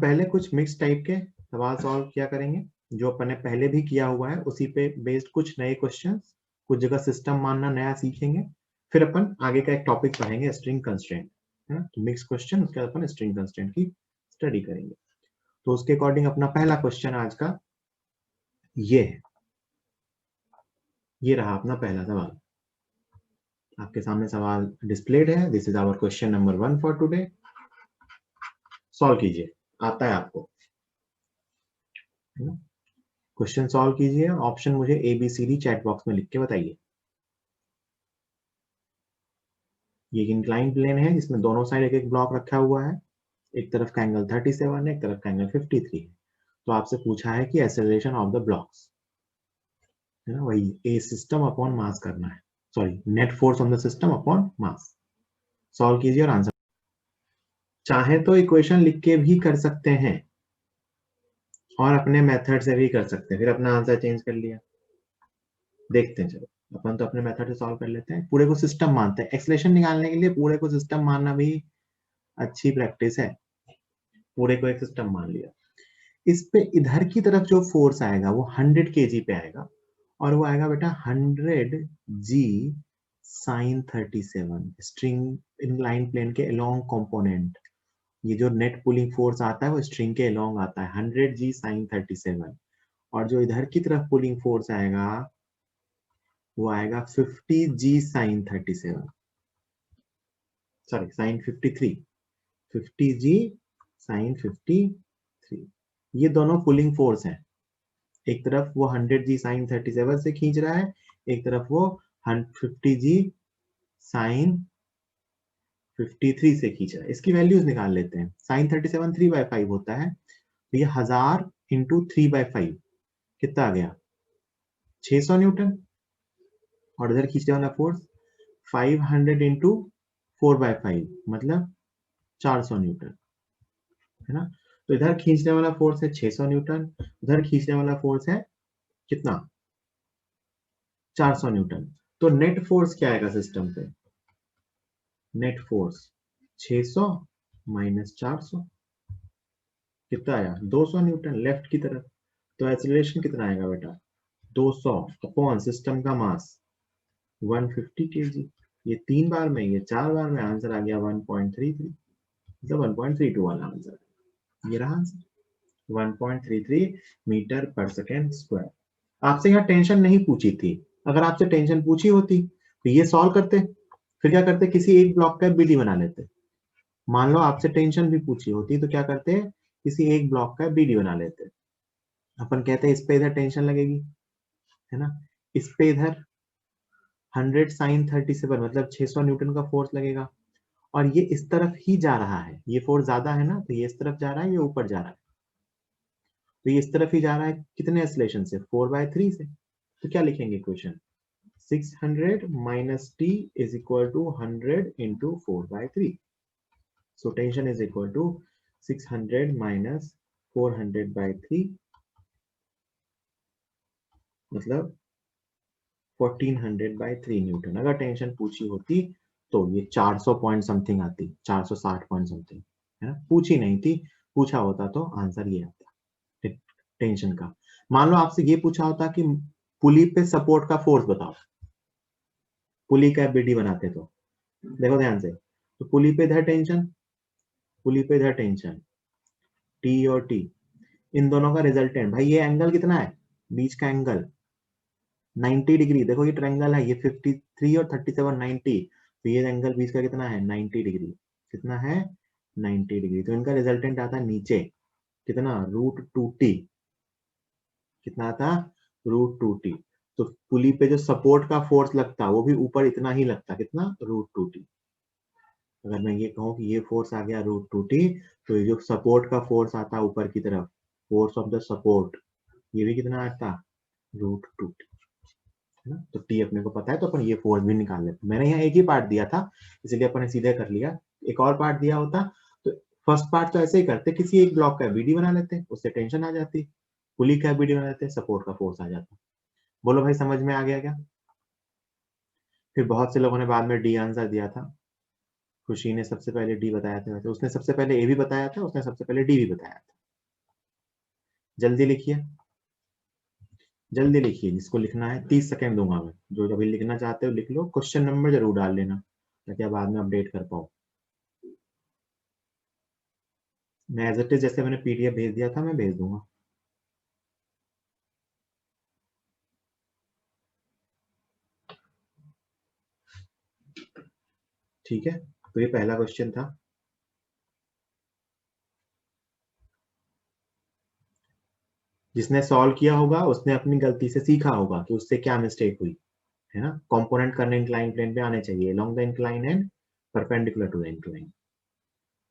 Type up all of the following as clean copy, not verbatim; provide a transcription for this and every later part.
पहले कुछ mix type के सवाल सॉल्व किया करेंगे, जो अपन ने पहले भी किया हुआ है उसी पे बेस्ड कुछ नए क्वेश्चंस, कुछ जगह सिस्टम मानना नया सीखेंगे, फिर अपन आगे का एक टॉपिक पढ़ेंगे स्ट्रिंग कंस्ट्रेंट, है ना। तो मिक्स क्वेश्चन, उसके बाद अपन स्ट्रिंग कंस्ट्रेंट की स्टडी करेंगे। तो उसके अकॉर्डिंग अपना पहला क्वेश्चन आज का ये है, ये रहा अपना पहला सवाल। आपके सामने सवाल डिस्प्लेड है। This is our question number 1 for today. Solve कीजिए, आता है आपको, है ना। क्वेश्चन सॉल्व कीजिए, ऑप्शन मुझे ABCD चैट बॉक्स में लिख के बताइए। ये इंक्लाइन प्लेन है जिसमें दोनों साइड एक एक ब्लॉक रखा हुआ है, एक तरफ का एंगल 37 है, एक तरफ का एंगल 53 है। तो आपसे पूछा है कि एक्सेलरेशन ऑफ द ब्लॉक्स, है ना, वही ए सिस्टम अपॉन मास करना है, sorry net force on the system upon mass. Solve कीजिए और आंसर, चाहे तो इक्वेशन लिख के भी कर सकते हैं और अपने मेथड से भी कर सकते हैं, फिर अपना आंसर चेंज कर लिया। देखते हैं, चलो अपन तो अपने मेथड से सॉल्व कर लेते हैं, पूरे को सिस्टम मानते हैं। एक्सेलरेशन निकालने के लिए पूरे को सिस्टम मानना भी अच्छी प्रैक्टिस है। पूरे को एक सिस्टम मान लिया, इस पे इधर की तरफ जो फोर्स आएगा वो 100 kg पे आएगा, और वो आएगा बेटा 100 G sin 37 string incline plane के अलोंग कंपोनेंट। ये जो नेट पुलिंग फोर्स आता है वो स्ट्रिंग के अलोंग आता है 100 G sin 37, और जो इधर की तरफ पुलिंग फोर्स आएगा वो आएगा 50 G sin 37, sorry sin 53, 50 G sin 53। ये दोनों पुलिंग फोर्स हैं, एक तरफ वो 100 G sin 37 से खींच रहा है, एक तरफ वो 50 G sin 53 से खींच रहा है। इसकी वैल्यूज निकाल लेते हैं। sin 37 3/5 होता है, तो ये 1000 इंटू 3/5 कितना आ गया, 600 न्यूटन। और इधर खींचने वाला फोर्स 500 इंटू 4/5 मतलब 400 न्यूटन, है ना। तो इधर खींचने वाला फोर्स है 600 न्यूटन, उधर खींचने वाला फोर्स है कितना, 400 न्यूटन। तो नेट फोर्स क्या आएगा सिस्टम पे, नेट फोर्स 600 माइनस 400 कितना आया, 200 न्यूटन लेफ्ट की तरफ। तो एक्सीलरेशन कितना आएगा बेटा, 200 अपॉन सिस्टम का मास 150 kg। ये 3 बार में, ये 4 बार में, आंसर आ गया 1.33, मतलब 1.32 वाला आंसर। ये रहा आंसर 1.33 मीटर पर सेकेंड स्क्वायर। आपसे यहाँ टेंशन नहीं पूछी थी, अगर आपसे टेंशन पूछी होती तो ये सॉल्व करते, फिर क्या करते, किसी एक ब्लॉक का बीडी बना लेते। मान लो आपसे टेंशन भी पूछी होती तो क्या करते, किसी एक ब्लॉक का बीडी बना लेते। अपन कहते हैं इस पे इधर टेंशन लगेगी, है ना, इस पे इधर 100 sin 37 मतलब 600 न्यूटन का फोर्स लगेगा, और ये इस तरफ ही जा रहा है, ये फोर्स ज्यादा है ना, तो ये इस तरफ जा रहा है, ये ऊपर जा रहा है, तो ये इस तरफ ही जा रहा है, कितने एक्सेलरेशन से, 4/3 से। तो क्या लिखेंगे equation, 600 minus t is equal to 100 into 4/3. So tension is equal to 600 minus 400/3 मतलब 1400/3 न्यूटन। अगर टेंशन पूछी होती तो ये 400 पॉइंट समथिंग आती, 460 पॉइंट समथिंग, है ना। पूछी नहीं थी, पूछा होता तो आंसर ये आता टेंशन का। मान लो आपसे ये पूछा होता कि पुली पे सपोर्ट का फोर्स बताओ, पुली का बीडी बनाते तो, देखो ध्यान से, तो पुली पे इधर टेंशन, पुली पे इधर टेंशन, टी और टी, इन दोनों का रिजल्टेंट, भाई ये एंगल कितना है, बीच का एंगल 90 डिग्री। देखो ये ट्रायंगल है, ये 53 और 37 90, तो ये एंगल बीच का कितना है 90 डिग्री, कितना है 90 डिग्री। तो इनका रिजल्टेंट आता है नीचे कितना, √2t, कितना आता, √2t। तो पुली पे जो सपोर्ट का फोर्स लगता वो भी ऊपर इतना ही लगता, कितना, √2t। अगर मैं ये कहूँ कि ये फोर्स आ गया √2t, तो ये जो सपोर्ट का फोर्स आता है ऊपर की तरफ, फोर्स ऑफ द सपोर्ट, ये भी कितना आता, √2t, है ना। तो t अपने को पता है, तो अपन ये फोर्स भी निकाल लेते। मैंने यहाँ एक ही पार्ट दिया था इसलिए अपन ने सीधे कर लिया, एक और पार्ट दिया होता तो फर्स्ट पार्ट तो ऐसे ही करते, किसी एक ब्लॉक का बीडी बना लेते, उससे टेंशन आ जाती, पुली का बीडी बना लेते, सपोर्ट का फोर्स आ जाता। बोलो भाई समझ में आ गया क्या। फिर बहुत से लोगों ने बाद में डी आंसर दिया था, खुशी ने सबसे पहले डी बताया था, वैसे उसने सबसे पहले ए भी बताया था, उसने सबसे पहले डी भी बताया था। जल्दी लिखिए, जल्दी लिखिए, जिसको लिखना है 30 सेकंड दूंगा मैं, जो अभी लिखना चाहते हो लिख लो, क्वेश्चन नंबर जरूर डाल लेना ताकि बाद में अपडेट कर पाओ। मैं एज इट इज जैसे मैंने पीडीएफ भेज दिया था मैं भेज दूंगा। ठीक है, तो ये पहला क्वेश्चन था। जिसने सॉल्व किया होगा उसने अपनी गलती से सीखा होगा कि उससे क्या मिस्टेक हुई, है ना। कंपोनेंट करने इंक्लाइन प्लेन पे आने चाहिए, along the incline and perpendicular to the incline.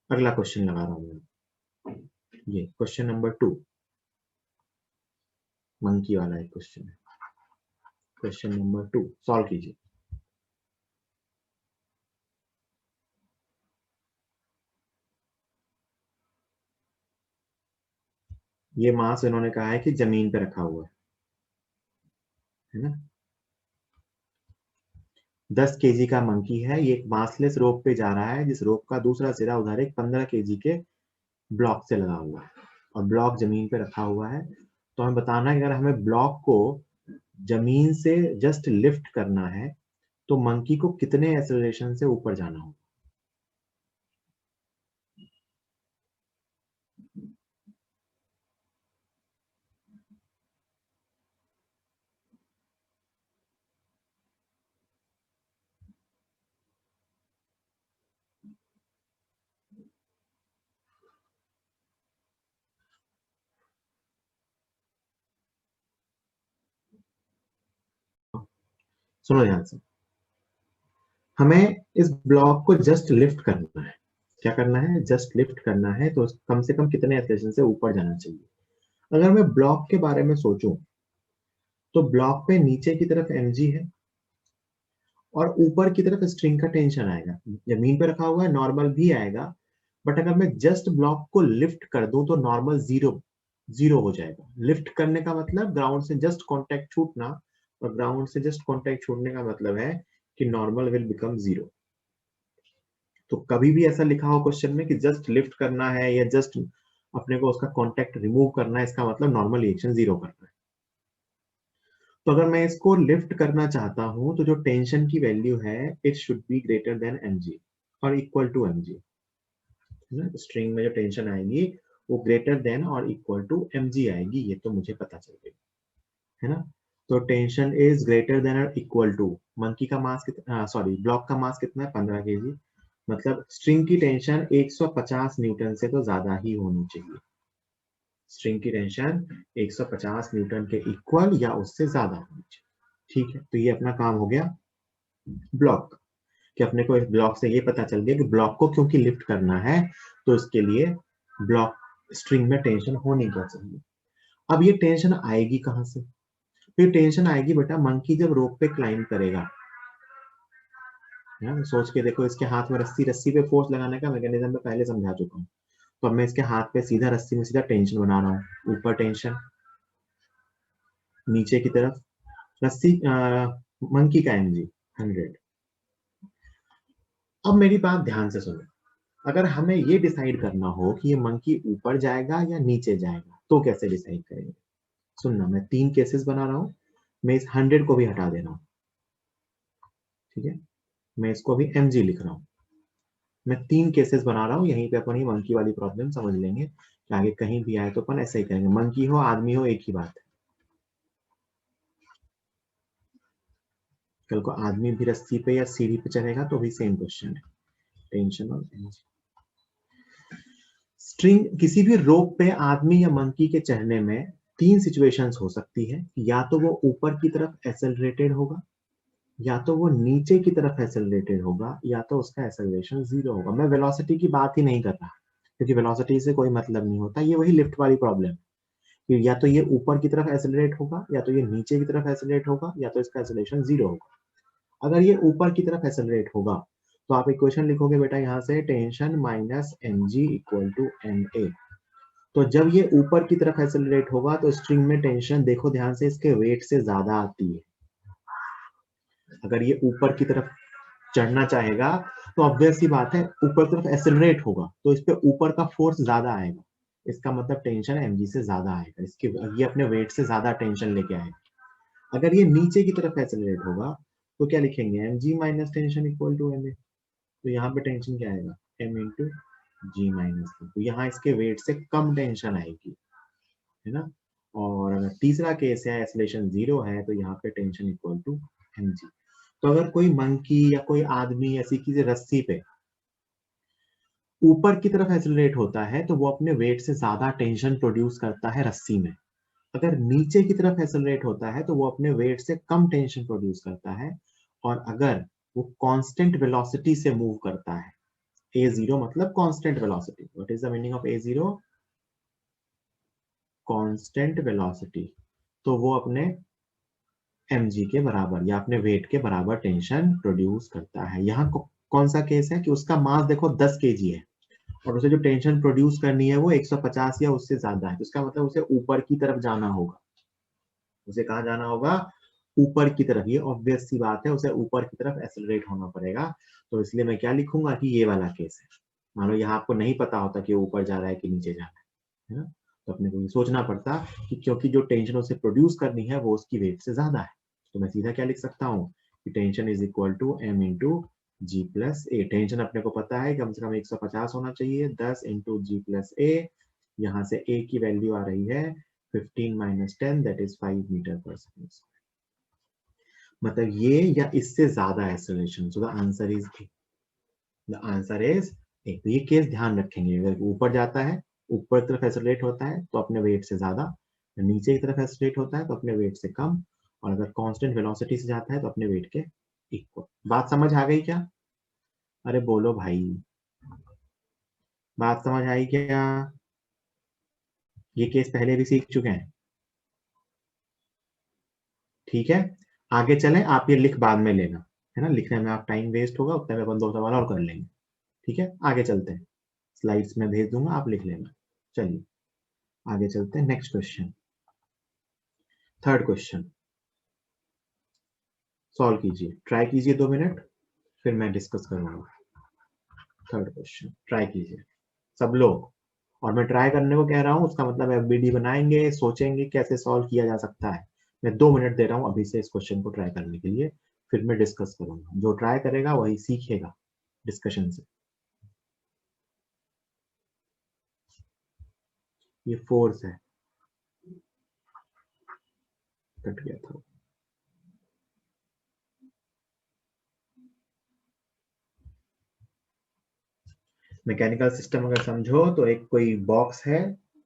अगला क्वेश्चन लगा रहा हूं मैं, ये क्वेश्चन नंबर 2 मंकी वाला एक क्वेश्चन है। क्वेश्चन नंबर 2 सॉल्व कीजिए। ये मास इन्होंने कहा है कि जमीन पे रखा हुआ है ना। 10 केजी का मंकी है, ये एक मासलेस रोप पे जा रहा है, जिस रोप का दूसरा सिरा उधर एक 15 केजी के ब्लॉक से लगा हुआ है और ब्लॉक जमीन पे रखा हुआ है। तो हमें बताना है कि अगर हमें ब्लॉक को जमीन से जस्ट लिफ्ट करना है तो मंकी को कितने एक्सेलरेशन से ऊपर जाना होगा। सुनो ध्यान से, हमें इस ब्लॉक को जस्ट लिफ्ट करना है। क्या करना है? जस्ट लिफ्ट करना है, तो कम से कम कितने एक्सेलरेशन से ऊपर जाना चाहिए। अगर मैं ब्लॉक के बारे में सोचूं तो ब्लॉक पे नीचे की तरफ mg है और ऊपर की तरफ स्ट्रिंग का टेंशन आएगा। जमीन पे रखा हुआ है, नॉर्मल भी आएगा, बट अगर मैं जस्ट ब्लॉक को लिफ्ट कर दूं तो नॉर्मल जीरो जीरो हो जाएगा। लिफ्ट करने का मतलब ग्राउंड से जस्ट कांटेक्ट छूटना, और ग्राउंड से जस्ट कांटेक्ट छूटने का मतलब है कि नॉर्मल विल बिकम जीरो। तो कभी भी ऐसा लिखा हो क्वेश्चन में कि जस्ट लिफ्ट करना है या जस्ट अपने को उसका कांटेक्ट रिमूव करना है, इसका मतलब नॉर्मल रिएक्शन जीरो करना है। तो अगर मैं इसको लिफ्ट करना चाहता हूं तो जो टेंशन की वैल्यू है it should be greater than mg और इक्वल टू mg, है ना। स्ट्रिंग में जो टेंशन आएगी वो ग्रेटर देन और इक्वल टू mg आएगी, ये तो मुझे पता चल गई, है ना। तो टेंशन इज ग्रेटर देन और इक्वल टू, मंकी का मास कितना, सॉरी ब्लॉक का मास कितना है 15 केजी, मतलब स्ट्रिंग की टेंशन 150 न्यूटन से तो ज्यादा ही होनी चाहिए। स्ट्रिंग की टेंशन 150 न्यूटन के इक्वल या उससे ज्यादा होनी चाहिए। ठीक है, तो ये अपना काम हो गया ब्लॉक, कि अपने को इस ब्लॉक से ये पता चल गया कि ब्लॉक को क्योंकि लिफ्ट करना है तो इसके लिए ब्लॉक स्ट्रिंग में टेंशन होनी क्या चाहिए। अब ये टेंशन आएगी कहां से? फिर टेंशन आएगी बेटा मंकी जब रोप पे क्लाइंब करेगा, है ना। सोच के देखो, इसके हाथ में रस्सी, रस्सी पे फोर्स लगाने का मैकेनिज्म मैं पहले समझा चुका हूँ। तो अब मैं इसके हाथ पे सीधा रस्सी में सीधा टेंशन बना रहा हूँ, ऊपर टेंशन, नीचे की तरफ रस्सी, मंकी का mg 100। अब मेरी बात ध्यान से सुनो, अगर हमें ये डिसाइड करना हो कि ये मंकी ऊपर जाएगा या नीचे जाएगा तो कैसे डिसाइड करेंगे? सुनना, मैं 3 केसेस बना रहा हूं, मैं इस 100 को भी हटा दे रहा हूं, ठीक है। मैं इसको अभी mg लिख रहा हूं, मैं 3 केसेस बना रहा हूं, यहीं पे अपन ये मंकी वाली प्रॉब्लम समझ लेंगे कि आगे कहीं भी आए तो अपन ऐसे ही करेंगे, मंकी हो आदमी हो एक ही बात है। कल को आदमी भी रस्सी पे या सीढ़ी पे चढ़ेगा तो भी सेम क्वेश्चन है, टेंशन और एनर्जी। स्ट्रिंग किसी भी रोप पे आदमी या मंकी के चढ़ने में 3 सिचुएशंस हो सकती है, या तो वो ऊपर की तरफ एक्सेलरेटेड होगा, या तो वो नीचे की तरफ एक्सेलरेटेड होगा, या तो उसका एक्सेलरेशन जीरो होगा। मैं वेलोसिटी की बात ही नहीं कर रहा क्योंकि वेलोसिटी से कोई मतलब नहीं होता, ये वही लिफ्ट वाली प्रॉब्लम कि या तो ये ऊपर की तरफ एक्सेलरेट होगा, या तो ये नीचे की तरफ एक्सेलरेट होगा, या तो इसका एक्सेलरेशन जीरो होगा। अगर ये ऊपर की तरफ एक्सेलरेट होगा तो आप इक्वेशन लिखोगे बेटा यहाँ से tension minus mg equal to ma। तो जब ये ऊपर की तरफ एक्सेलरेट होगा तो स्ट्रिंग में टेंशन देखो ध्यान से इसके वेट से ज्यादा आती है। अगर ये ऊपर की तरफ चढ़ना चाहेगा तो ऑब्वियस सी बात है ऊपर तरफ एक्सेलरेट होगा तो इस पे ऊपर का फोर्स ज्यादा आएगा, इसका मतलब टेंशन mg से ज्यादा आएगा, इसके ये अपने वेट से ज्यादा टेंशन लेके आएगा। अगर ये नीचे की तरफ एक्सेलरेट होगा तो क्या लिखेंगे, mg minus tension equal to ma। तो यहाँ पे टेंशन क्या आएगा, m इंटू जी माइनस। तो यहाँ इसके वेट से कम टेंशन आएगी, है ना। और अगर तीसरा केस है एक्सेलरेशन 0 है तो यहाँ पे टेंशन इक्वल टू mg। तो अगर कोई मंकी या कोई आदमी ऐसी किसी रस्सी पे ऊपर की तरफ एक्सेलरेट होता है तो वो अपने वेट से ज्यादा टेंशन प्रोड्यूस करता है रस्सी में। अगर नीचे की तरफ एक्सेलरेट होता है तो वो अपने वेट से कम टेंशन प्रोड्यूस करता है। और अगर वो कांस्टेंट वेलोसिटी से मूव करता है, a0 मतलब constant velocity, what is the meaning of a0, constant velocity, तो वो अपने mg के बराबर या अपने वेट के बराबर टेंशन प्रोड्यूस करता है। यहाँ कौन सा केस है कि उसका मास देखो 10 kg है और उसे जो टेंशन प्रोड्यूस करनी है वो 150 या उससे ज्यादा है, तो इसका मतलब उसे ऊपर की तरफ जाना होगा। उसे कहाँ जाना होगा, ऊपर की तरफ। ये ऑब्वियस सी बात है, उसे ऊपर की तरफ एक्सेलरेट होना पड़ेगा। तो इसलिए मैं क्या लिखूंगा कि ये वाला केस है। मान लो यहाँ आपको नहीं पता होता कि ऊपर जा रहा है कि नीचे जा रहा है ना, तो अपने को ये सोचना पड़ता कि क्योंकि जो टेंशन उसे प्रोड्यूस करनी है वो उसकी वेट से ज्यादा है, तो मैं सीधा क्या लिख सकता हूँ कि tension is equal to m into g plus a. Tension अपने को पता है कम से कम 150 होना चाहिए, 10 इंटू जी प्लस ए। यहाँ से a की वैल्यू आ रही है 15 माइनस 10 दैट इज 5 मीटर पर सेकेंड। मतलब ये या इससे ज्यादा acceleration. So the answer is a, the answer is a. तो ये केस ध्यान रखेंगे, अगर ऊपर जाता है, ऊपर तरफ एक्सेलरेट होता है तो अपने वेट से ज्यादा, नीचे की तरफ एक्सेलरेट होता है तो अपने वेट से कम, और अगर कांस्टेंट वेलोसिटी से जाता है तो अपने वेट के इक्वल। बात समझ आ गई क्या, अरे बोलो भाई, बात समझ आई क्या। ये केस पहले भी सीख चुके हैं, ठीक है। आगे चलें, आप ये लिख बाद में लेना, है ना, लिखने में आप टाइम वेस्ट होगा, उतने में अपन 2 सवाल और कर लेंगे। ठीक है, आगे चलते हैं, स्लाइड्स में भेज दूंगा, आप लिख लेना। चलिए आगे चलते हैं, next question, third question solve कीजिए, ट्राई कीजिए 2 मिनट, फिर मैं डिस्कस करूंगा। थर्ड क्वेश्चन ट्राई कीजिए सब लोग, और मैं ट्राई करने को कह रहा हूँ उसका मतलब एफबीडी बनाएंगे, सोचेंगे कैसे सॉल्व किया जा सकता है। मैं 2 मिनट दे रहा हूँ अभी से इस क्वेश्चन को ट्राई करने के लिए, फिर मैं डिस्कस करूंगा। जो ट्राई करेगा वही सीखेगा डिस्कशन से। ये फोर्स है, कट गया था। मैकेनिकल सिस्टम अगर समझो तो एक कोई बॉक्स है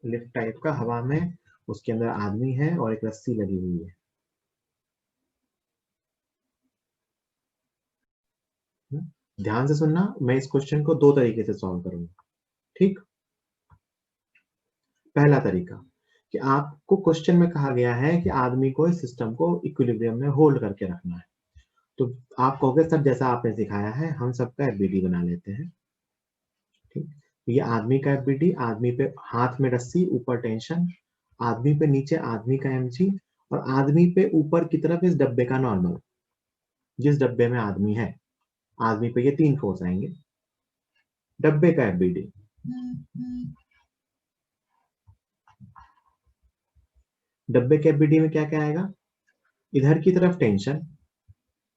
लिफ्ट टाइप का हवा में, उसके अंदर आदमी है और एक रस्सी लगी हुई है। ध्यान से सुनना, मैं इस क्वेश्चन को 2 तरीके से सॉल्व करूंगा, ठीक। पहला तरीका कि आपको क्वेश्चन में कहा गया है कि आदमी को इस सिस्टम को इक्विलिब्रियम में होल्ड करके रखना है, तो आप कहोगे सर जैसा आपने सिखाया है हम सबका एफबीडी बना लेते हैं, ठीक। तो ये आदमी का एफबीडी, आदमी पे हाथ में रस्सी, ऊपर टेंशन, आदमी पे नीचे आदमी का एमजी, और आदमी पे ऊपर की तरफ इस डब्बे का नॉर्मल, जिस डब्बे में आदमी है, आदमी पे ये 3 फोर्स आएंगे, डब्बे का एफबीडी। डब्बे के एफबीडी में क्या क्या आएगा, इधर की तरफ टेंशन,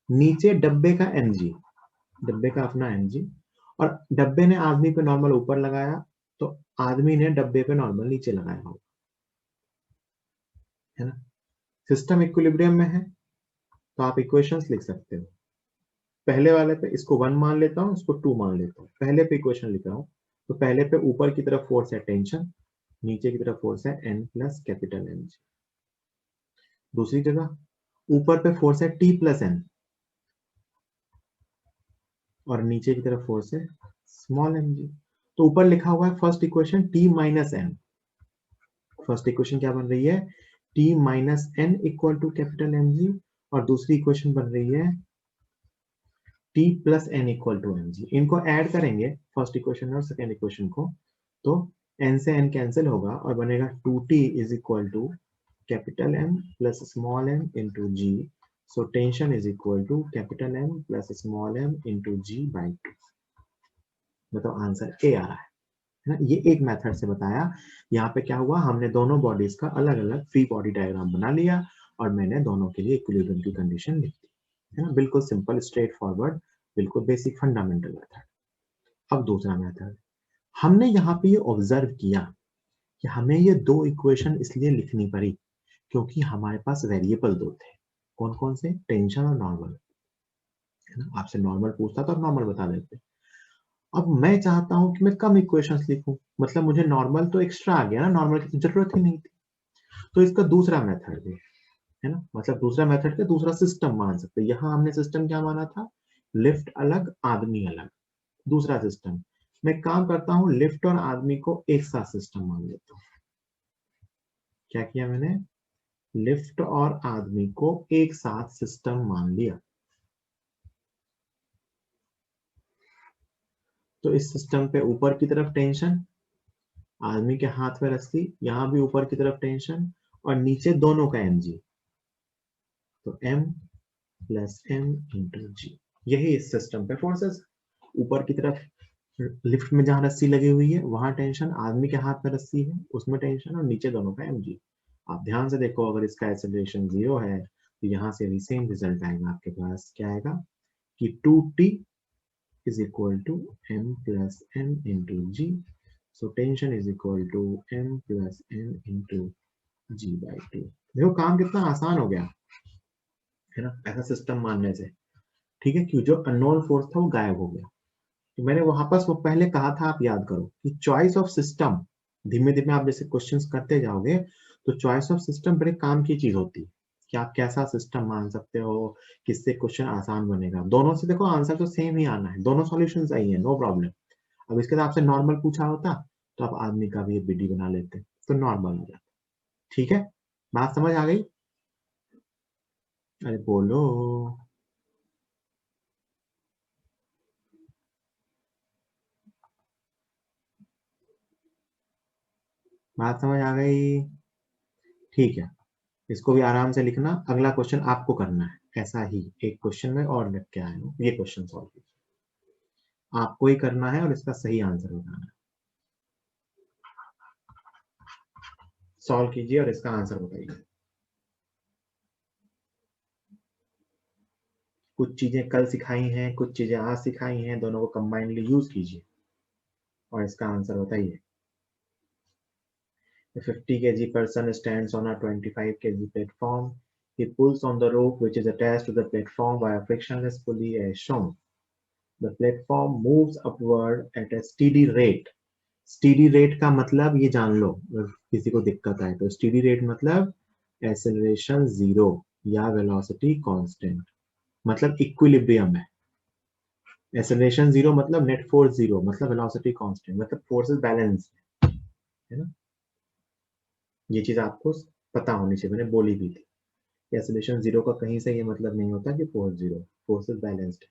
नीचे डब्बे का एमजी, डब्बे का अपना एमजी, और डब्बे ने आदमी पे नॉर्मल ऊपर लगाया तो आदमी ने डब्बे पे नॉर्मल नीचे लगाया होगा, है ना। सिस्टम इक्विलिब्रियम में है तो आप इक्वेशंस लिख सकते हो। पहले वाले पे इसको 1 मान लेता हूँ, इसको 2 मान लेता हूँ, पहले पे इक्वेशन लिख रहा हूँ। तो पहले पे ऊपर की तरफ फोर्स है टेंशन, नीचे की तरफ फोर्स है एन प्लस कैपिटल एम। दूसरी जगह ऊपर पे फोर्स है टी प्लस एन, और नीचे की तरफ फोर्स है स्मॉल एम जी। तो ऊपर लिखा हुआ है first equation T minus N, first equation क्या बन रही है, T minus N equal to capital M g, और दूसरी इक्वेशन बन रही है T plus N equal to M g. इनको ऐड करेंगे फर्स्ट इक्वेशन और सेकेंड इक्वेशन को, तो एन से एन कैंसिल होगा और बनेगा 2t is equal to capital M plus small m into g. So tension is equal to capital M plus small m into g by 2। मतलब answer A आ रहा है है ना। ये एक मेथड से बताया। यहाँ पे क्या हुआ, हमने दोनों बॉडीज का अलग अलग फ्री बॉडी डायग्राम बना लिया और मैंने दोनों के लिए इक्विलिब्रियम की कंडीशन लिख दी, है ना। बिल्कुल सिंपल, स्ट्रेट फॉरवर्ड, बिल्कुल बेसिक फंडामेंटल मेथड। अब दूसरा मेथड, हमने यहाँ पे ये ऑब्जर्व किया कि हमें ये दो इक्वेशन इसलिए लिखनी पड़ी क्योंकि हमारे पास वेरिएबल दो थे। कौन कौन से? टेंशन और नॉर्मल, है ना। आपसे नॉर्मल पूछता तो आप नॉर्मल बता देते। अब मैं चाहता हूं कि मैं कम इक्वेशंस लिखूं, मतलब मुझे नॉर्मल तो एक्स्ट्रा आ गया ना, नॉर्मल की तो जरूरत ही नहीं थी। तो इसका दूसरा मेथड भी है ना, मतलब दूसरा मेथड का दूसरा सिस्टम मान सकते हैं। यहाँ हमने सिस्टम क्या माना था? लिफ्ट अलग, आदमी अलग। दूसरा सिस्टम, मैं काम करता हूं, लिफ्ट और आदमी को एक साथ सिस्टम मान लेता हूं। क्या किया मैंने? लिफ्ट और आदमी को एक साथ सिस्टम मान लिया। तो इस सिस्टम पे ऊपर की तरफ टेंशन, आदमी के हाथ में रस्सी, यहां भी ऊपर की तरफ टेंशन, और नीचे दोनों का mg, तो m प्लस m इंटू जी। यही इस सिस्टम पे फोर्सेस। ऊपर की तरफ लिफ्ट में जहां रस्सी लगी हुई है वहां टेंशन, आदमी के हाथ में रस्सी है उसमें टेंशन, और नीचे दोनों का mg। आप ध्यान से देखो, अगर इसका एक्सेलरेशन 0 है तो यहाँ से भी सेम रिजल्ट आएगा। आपके पास क्या आएगा कि 2t is equal to m plus n into g. So tension is equal to m plus n into g by 2। देखो काम कितना आसान हो गया, है ना, ऐसा सिस्टम मानने से। ठीक है, क्यों? जो अननोन फोर्स था वो गायब हो गया। तो मैंने वहां पर वो पहले कहा था, आप याद करो कि चॉइस ऑफ सिस्टम, धीमे धीमे आप जैसे क्वेश्चंस करते जाओगे तो चॉइस ऑफ सिस्टम बड़े काम की चीज होती है कि आप कैसा सिस्टम मान सकते हो, किससे क्वेश्चन आसान बनेगा। दोनों से देखो आंसर तो सेम ही आना है, दोनों सॉल्यूशन सही है, नो प्रॉब्लम। अब इसके साथ आपसे नॉर्मल पूछा होता तो आप आदमी का भी बीडी बना लेते, तो नॉर्मल हो जाता। ठीक है, बात समझ आ गई? अरे बोलो। बात समझ आ गई? ठीक है, इसको भी आराम से लिखना। अगला क्वेश्चन आपको करना है ऐसा ही, एक क्वेश्चन में और लिख के आए हो, ये क्वेश्चन सॉल्व कीजिए। आपको ही करना है और इसका सही आंसर बताना है। सॉल्व कीजिए और इसका आंसर बताइए। कुछ चीजें कल सिखाई हैं, कुछ चीजें आज सिखाई हैं, दोनों को कंबाइनली यूज कीजिए और इसका आंसर बताइए। A 50 kg person stands on a 25 kg platform. He pulls on the rope which is attached to the platform by a frictionless pulley as shown. The platform moves upward at a steady rate. Steady rate का मतलब ये जान लो, अगर किसी को दिक्कत आए तो steady rate मतलब acceleration 0 या velocity constant, मतलब इक्विलिब्रियम है। acceleration 0 मतलब net force 0, मतलब velocity constant, मतलब forces balance है ना। ये चीज आपको पता होनी चाहिए, मैंने बोली भी थी। एक्सेलरेशन 0 का कहीं से ये मतलब नहीं होता कि फोर्स 0, फोर्सेस बैलेंस्ड है।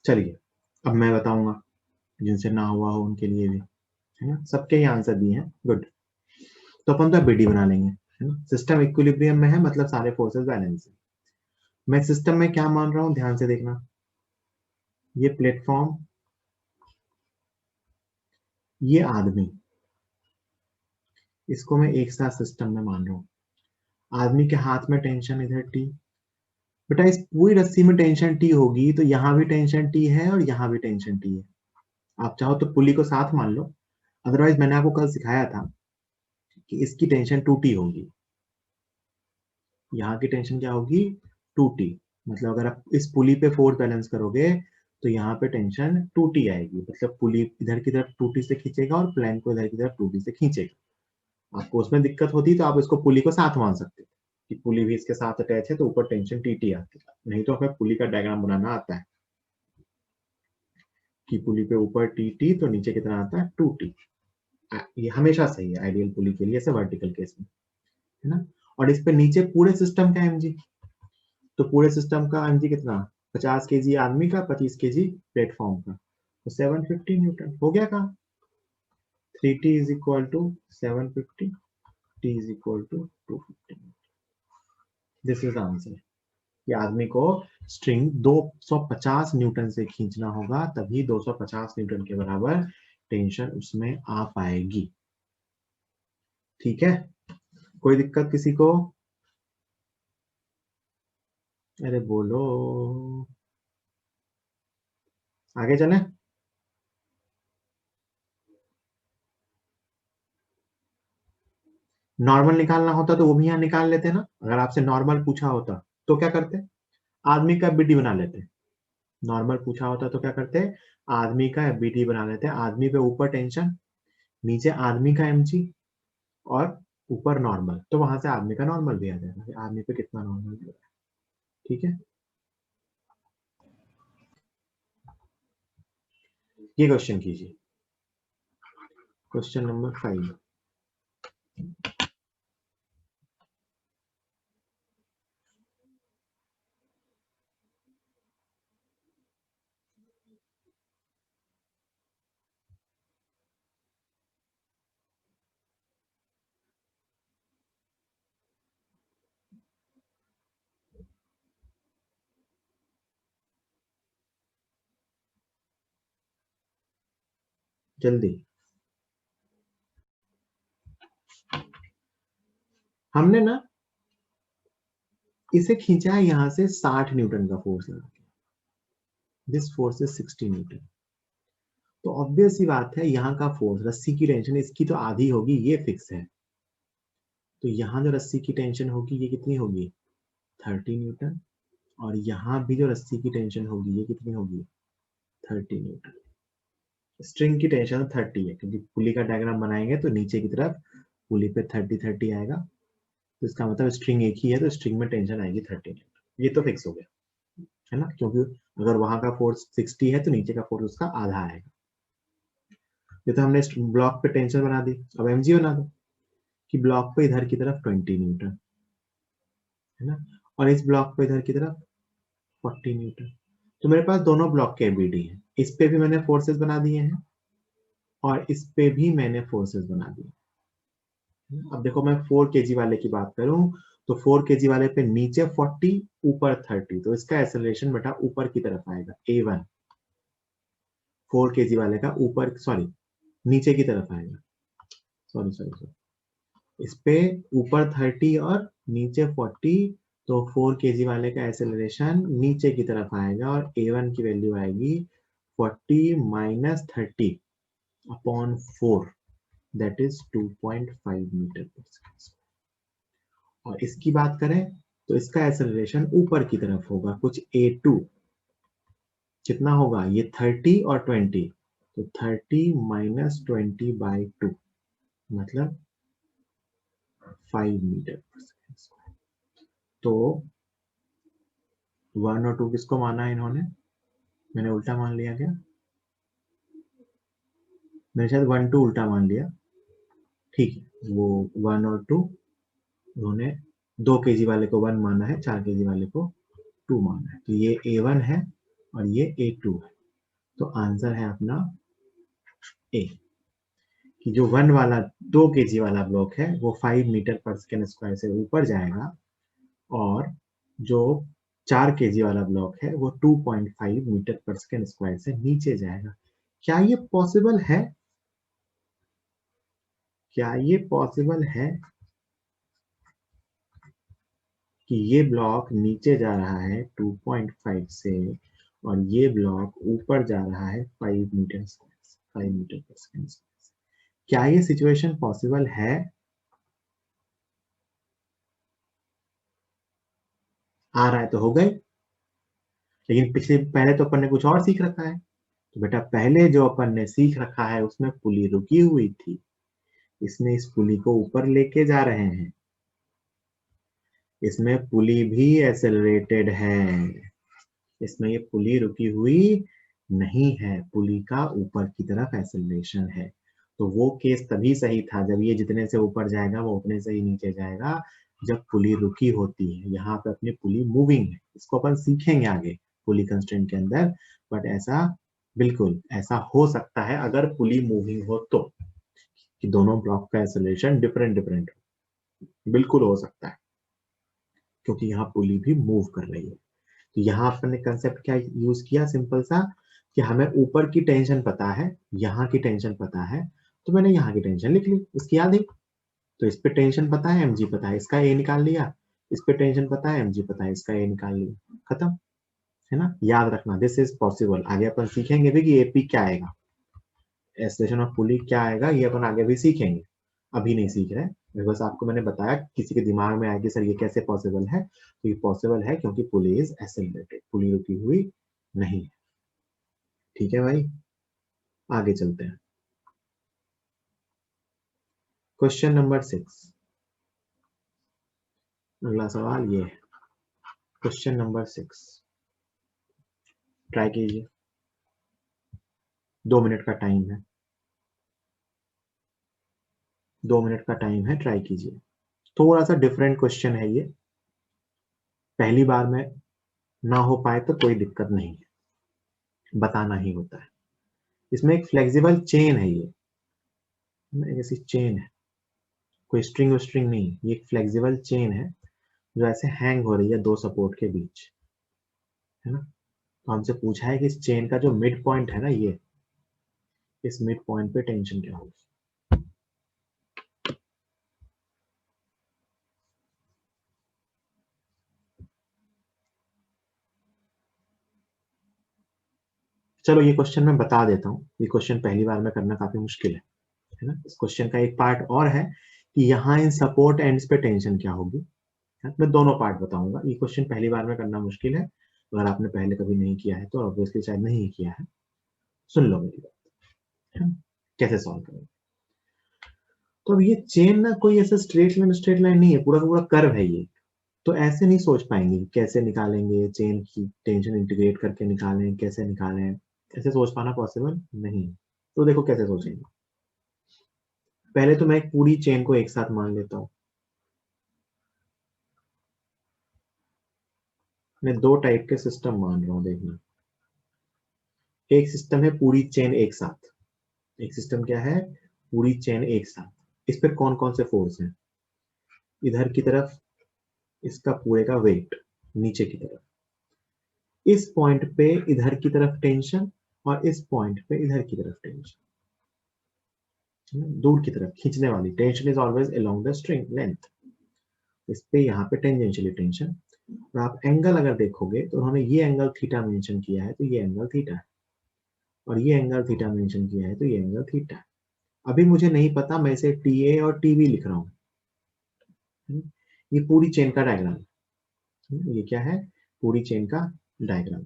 चलिए, अब मैं बताऊंगा, जिनसे ना हुआ हो उनके लिए भी, है ना। सबके ही आंसर दिए हैं, गुड। तो अपन तो बीडी बना लेंगे, है ना। सिस्टम इक्विलिब्रियम में है मतलब सारे फोर्सेस बैलेंस है। मैं सिस्टम में क्या मान रहा हूं, ध्यान से देखना। ये प्लेटफॉर्म, ये आदमी, इसको मैं एक साथ सिस्टम में मान रहा हूं। आदमी के हाथ में टेंशन इधर टी। बेटा इस पूरी रस्सी में टेंशन टी होगी तो यहाँ भी टेंशन टी है और यहाँ भी टेंशन टी है। आप चाहो तो पुली को साथ मान लो, अदरवाइज मैंने आपको कल सिखाया था कि इसकी टेंशन 2t होगी, यहाँ की टेंशन क्या होगी? 2t। मतलब अगर आप इस पुली पे फोर्स बैलेंस करोगे तो यहाँ पे टेंशन 2t आएगी, मतलब पुली इधर की तरफ 2t से खींचेगा और प्लेन को इधर की तरफ 2t से खींचेगा। आपको उसमें दिक्कत होती तो आप इसको पुली को साथ मान सकते कि पुली भी इसके साथ अटैच है तो ऊपर टेंशन टी आती है। नहीं तो हमें पुली का डायग्राम बनाना आता है कि पुली पे ऊपर टी तो नीचे कितना आता है 2t। ये हमेशा सही है आइडियल पुली के लिए, ऐसे वर्टिकल केस में, है ना। और इस पे नीचे पूरे सिस्टम का mg, तो पूरे सिस्टम का mg कितना? 50 kg आदमी का, 25 kg प्लेटफॉर्म का। तो 750 न्यूटन हो गया काम। 3t is equal to 750, t is equal to 250। This is answer. कि आदमी को स्ट्रिंग 250 न्यूटन से खींचना होगा, तभी 250 न्यूटन के बराबर टेंशन उसमें आ पाएगी। ठीक है, कोई दिक्कत किसी को? अरे बोलो, आगे चले। नॉर्मल निकालना होता तो वो भी यहां निकाल लेते ना। अगर आपसे नॉर्मल पूछा होता तो क्या करते? आदमी का बीडी बना लेते। नॉर्मल पूछा होता तो क्या करते? आदमी का बीडी बना लेते। आदमी पे ऊपर टेंशन, नीचे आदमी का एमजी और ऊपर नॉर्मल, तो वहां से आदमी का नॉर्मल भी आ जाएगा कि आदमी पे कितना नॉर्मल भी है। ठीक है, ये क्वेश्चन कीजिए, क्वेश्चन नंबर 5। जल्दी, हमने ना इसे खींचा है यहां से 60 न्यूटन का फोर्स लगा के। This force is 60 Newton. तो ऑब्वियस सी बात है, यहाँ का फोर्स, रस्सी की टेंशन इसकी तो आधी होगी, ये फिक्स है। तो यहाँ जो रस्सी की टेंशन होगी ये कितनी होगी? 30 न्यूटन। और यहाँ भी जो रस्सी की टेंशन होगी ये कितनी होगी? 30 न्यूटन। स्ट्रिंग की टेंशन 30 है, क्योंकि पुली का डायग्राम बनाएंगे तो नीचे की तरफ पुली पे 30 आएगा। तो इसका मतलब स्ट्रिंग एक ही है, तो स्ट्रिंग में टेंशन आएगी 30 न्यूटन। ये तो फिक्स हो गया है ना, क्योंकि अगर वहां का फोर्स 60 है तो नीचे का फोर्स उसका आधा आएगा। ये तो हमने ब्लॉक पे टेंशन बना दी। अब एमजी बना दो कि ब्लॉक पे इधर की तरफ 20 न्यूटन है ना, और इस ब्लॉक पे इधर की तरफ 40 न्यूटन। तो मेरे पास दोनों ब्लॉक के बीडी है। इस पे भी मैंने फोर्सेस बना दिए हैं और इस पे भी मैंने फोर्सेस बना दिए। अब देखो, मैं 4 केजी वाले की बात करूं तो 4 केजी वाले पे नीचे 40, ऊपर 30, तो इसका एक्सेलरेशन बेटा ऊपर की तरफ आएगा, a1। 4 केजी वाले का ऊपर, सॉरी, नीचे की तरफ आएगा। सॉरी सॉरी सॉरी, इस पे ऊपर 30 और नीचे 40, तो 4 केजी वाले का एक्सेलरेशन नीचे की तरफ आएगा और a1 की वैल्यू आएगी 40 minus 30 upon 4, that is 2.5 metre पर सेकेंड। और इसकी बात करें तो इसका एक्सेलरेशन ऊपर की तरफ होगा, कुछ a2। कितना होगा? ये 30 और 20, तो 30 माइनस 20 बाई 2, मतलब 5 मीटर पर सेकेंड। तो 1 और 2 किसको माना है इन्होंने? मैंने उल्टा मान लिया क्या? मैंने शायद 1 2 उल्टा मान लिया। ठीक है, वो 1 और 2 उन्होंने 2 केजी वाले को 1 माना है, 4 केजी वाले को 2 माना है। तो ये a1 है और ये a2 है। तो आंसर है अपना ए, कि जो 1 वाला 2 केजी वाला ब्लॉक है वो 5 मीटर पर सेकेंड स्क्वायर से ऊपर जाएगा और जो 4 केजी वाला ब्लॉक है वो 2.5 मीटर पर सेकेंड स्क्वायर से नीचे जाएगा। क्या ये पॉसिबल है? क्या ये पॉसिबल है कि ये ब्लॉक नीचे जा रहा है 2.5 से और ये ब्लॉक ऊपर जा रहा है 5 मीटर स्क्वायर, 5 मीटर पर सेकेंड स्क्वायर? क्या ये सिचुएशन पॉसिबल है? आ रहा है तो हो गए, लेकिन पहले तो अपन ने कुछ और सीख रखा है। तो बेटा, पहले जो अपन ने सीख रखा है उसमें पुली रुकी हुई थी, इसमें इस पुली को ऊपर लेके जा रहे हैं, इसमें पुली भी एक्सेलरेटेड है, इसमें ये पुली रुकी हुई नहीं है, पुली का ऊपर की तरफ एक्सेलरेशन है। तो वो केस तभी सही था जब ये जितने से ऊपर जाएगा वो उतने से ही नीचे जाएगा, जब पुली रुकी होती है। यहाँ पे अपनी पुली मूविंग है, इसको अपन सीखेंगे आगे पुली कंस्ट्रेंट के अंदर, बट ऐसा बिल्कुल ऐसा हो सकता है अगर पुली मूविंग हो तो, कि दोनों ब्लॉक का एक्सेलरेशन डिफरेंट डिफरेंट हो, बिल्कुल हो सकता है, क्योंकि यहाँ पुली भी मूव कर रही है। तो यहाँ अपन ने कंसेप्ट क्या यूज किया, सिंपल सा, कि हमें ऊपर की टेंशन पता है, यहाँ की टेंशन पता है, तो मैंने यहाँ की टेंशन लिख ली, इसकी याद है। तो इस पे टेंशन पता है, mg पता है, इसका ए निकाल लिया, इस पे टेंशन पता है, mg पता है, इसका ए निकाल लिया, खत्म। है ना, याद रखना, दिस इज पॉसिबल। आगे अपन सीखेंगे भी कि एपी क्या आएगा, एक्सेलरेशन ऑफ पुली क्या आएगा, ये अपन आगे भी सीखेंगे, अभी नहीं सीख रहे। बस आपको मैंने बताया, किसी के दिमाग में आएगी सर ये कैसे पॉसिबल है, तो ये पॉसिबल है क्योंकि पुली इज एक्सेलरेटेड, पुली रुकी हुई नहीं है। ठीक है भाई, आगे चलते हैं। क्वेश्चन नंबर 6, अगला सवाल ये है, क्वेश्चन नंबर 6, ट्राई कीजिए, 2 मिनट का टाइम है, 2 मिनट का टाइम है, ट्राई कीजिए। थोड़ा सा डिफरेंट क्वेश्चन है ये, पहली बार में ना हो पाए तो कोई दिक्कत नहीं है, बताना ही होता है। इसमें एक फ्लेक्सिबल चेन है, ये ऐसी चेन है, कोई स्ट्रिंग स्ट्रिंग नहीं, ये एक फ्लेक्सिबल चेन है जो ऐसे हैंग हो रही है दो सपोर्ट के बीच, है ना। तो हमसे पूछा है कि इस चेन का जो मिड पॉइंट है ना, ये, इस मिड पॉइंट पे टेंशन क्या होगी। चलो ये क्वेश्चन मैं बता देता हूँ, ये क्वेश्चन पहली बार में करना काफी मुश्किल है ना। इस क्वेश्चन का एक पार्ट और है कि यहाँ इन सपोर्ट एंड्स पे टेंशन क्या होगी, मैं दोनों पार्ट बताऊंगा। ये क्वेश्चन पहली बार में करना मुश्किल है, अगर आपने पहले कभी नहीं किया है तो ऑब्वियसली शायद नहीं किया है, सुन लो मेरी बात, कैसे सॉल्व करेंगे। तो अब ये चेन ना कोई ऐसा स्ट्रेट लाइन नहीं है, पूरा का पूरा कर्व है ये, तो ऐसे नहीं सोच पाएंगे कैसे निकालेंगे चेन की टेंशन, इंटीग्रेट करके निकालें, कैसे निकालें, ऐसे सोच पाना पॉसिबल नहीं। तो देखो कैसे सोचेंगे, पहले तो मैं एक पूरी चेन को एक साथ मान लेता हूं, मैं दो टाइप के सिस्टम मान रहा हूं, देखना। एक सिस्टम है पूरी चेन एक साथ, एक सिस्टम क्या है, पूरी चेन एक साथ। इस पे कौन कौन से फोर्स हैं, इधर की तरफ इसका पूरे का वेट, नीचे की तरफ, इस पॉइंट पे इधर की तरफ टेंशन, और इस पॉइंट पे इधर की तरफ टेंशन, दूर की तरफ खींचने वाली tension is always along the string length. इस पे यहाँ पे टेंजेंशियली टेंशन, और आप एंगल अगर देखोगे तो उन्होंने ये एंगल थीटा मेंशन किया है, तो ये एंगल थीटा है, और ये एंगल थीटा मेंशन किया है, तो ये एंगल थीटा है। अभी मुझे नहीं पता, मैं इसे टी ए और टी बी लिख रहा हूँ। ये पूरी चेन का डायग्राम, ये क्या है, पूरी चेन का डायग्राम।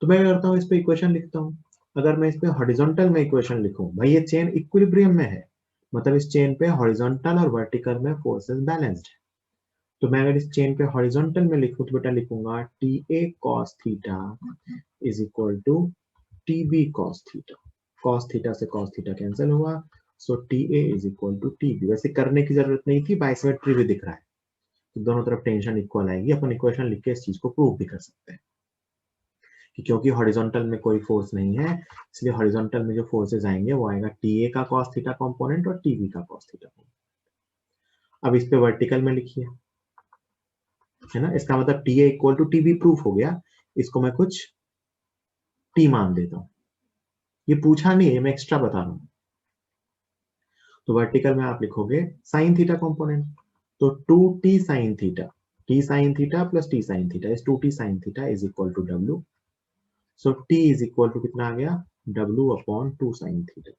तो मैं करता हूँ, इस पे इक्वेशन लिखता हूँ। अगर मैं इस पे हॉरिजॉन्टल में इक्वेशन लिखूं, भाई ये चेन इक्विलिब्रियम में है, मतलब इस चेन पे हॉरिजॉन्टल और वर्टिकल में फोर्सेस बैलेंस्ड है। तो मैं अगर इस चेन पे हॉरिजॉन्टल में लिखूं तो बेटा लिखूंगा T A cos theta is equal to T B cos theta. Cos theta से कॉस थीटा कैंसिल हुआ, so T A is equal to T B. वैसे करने की जरूरत नहीं थी, बाइसिमेट्री भी दिख रहा है, तो दोनों तरफ टेंशन इक्वल आएगी। अपन इक्वेशन लिख के इस चीज को प्रूव भी कर सकते हैं कि क्योंकि हॉरिजॉन्टल में कोई फोर्स नहीं है, इसलिए हॉरिजॉन्टल में जो फोर्सेस आएंगे वो आएगा टी ए का कॉस थीटा कंपोनेंट और टी बी का कॉस थीटा कंपोनेंट। अब इस पे वर्टिकल में लिखिए, है ना, इसका मतलब T A equal to T B proof हो गया, इसको मैं कुछ टी मान देता हूं, ये पूछा नहीं है, मैं एक्स्ट्रा बता रहा हूं। तो वर्टिकल में आप लिखोगे साइन थीटा कंपोनेंट, तो 2t sine theta, t sine theta plus t sine theta is 2t sine theta is equal to w। So t is equal to कितना आ गया, w अपॉन 2 साइन थीटा।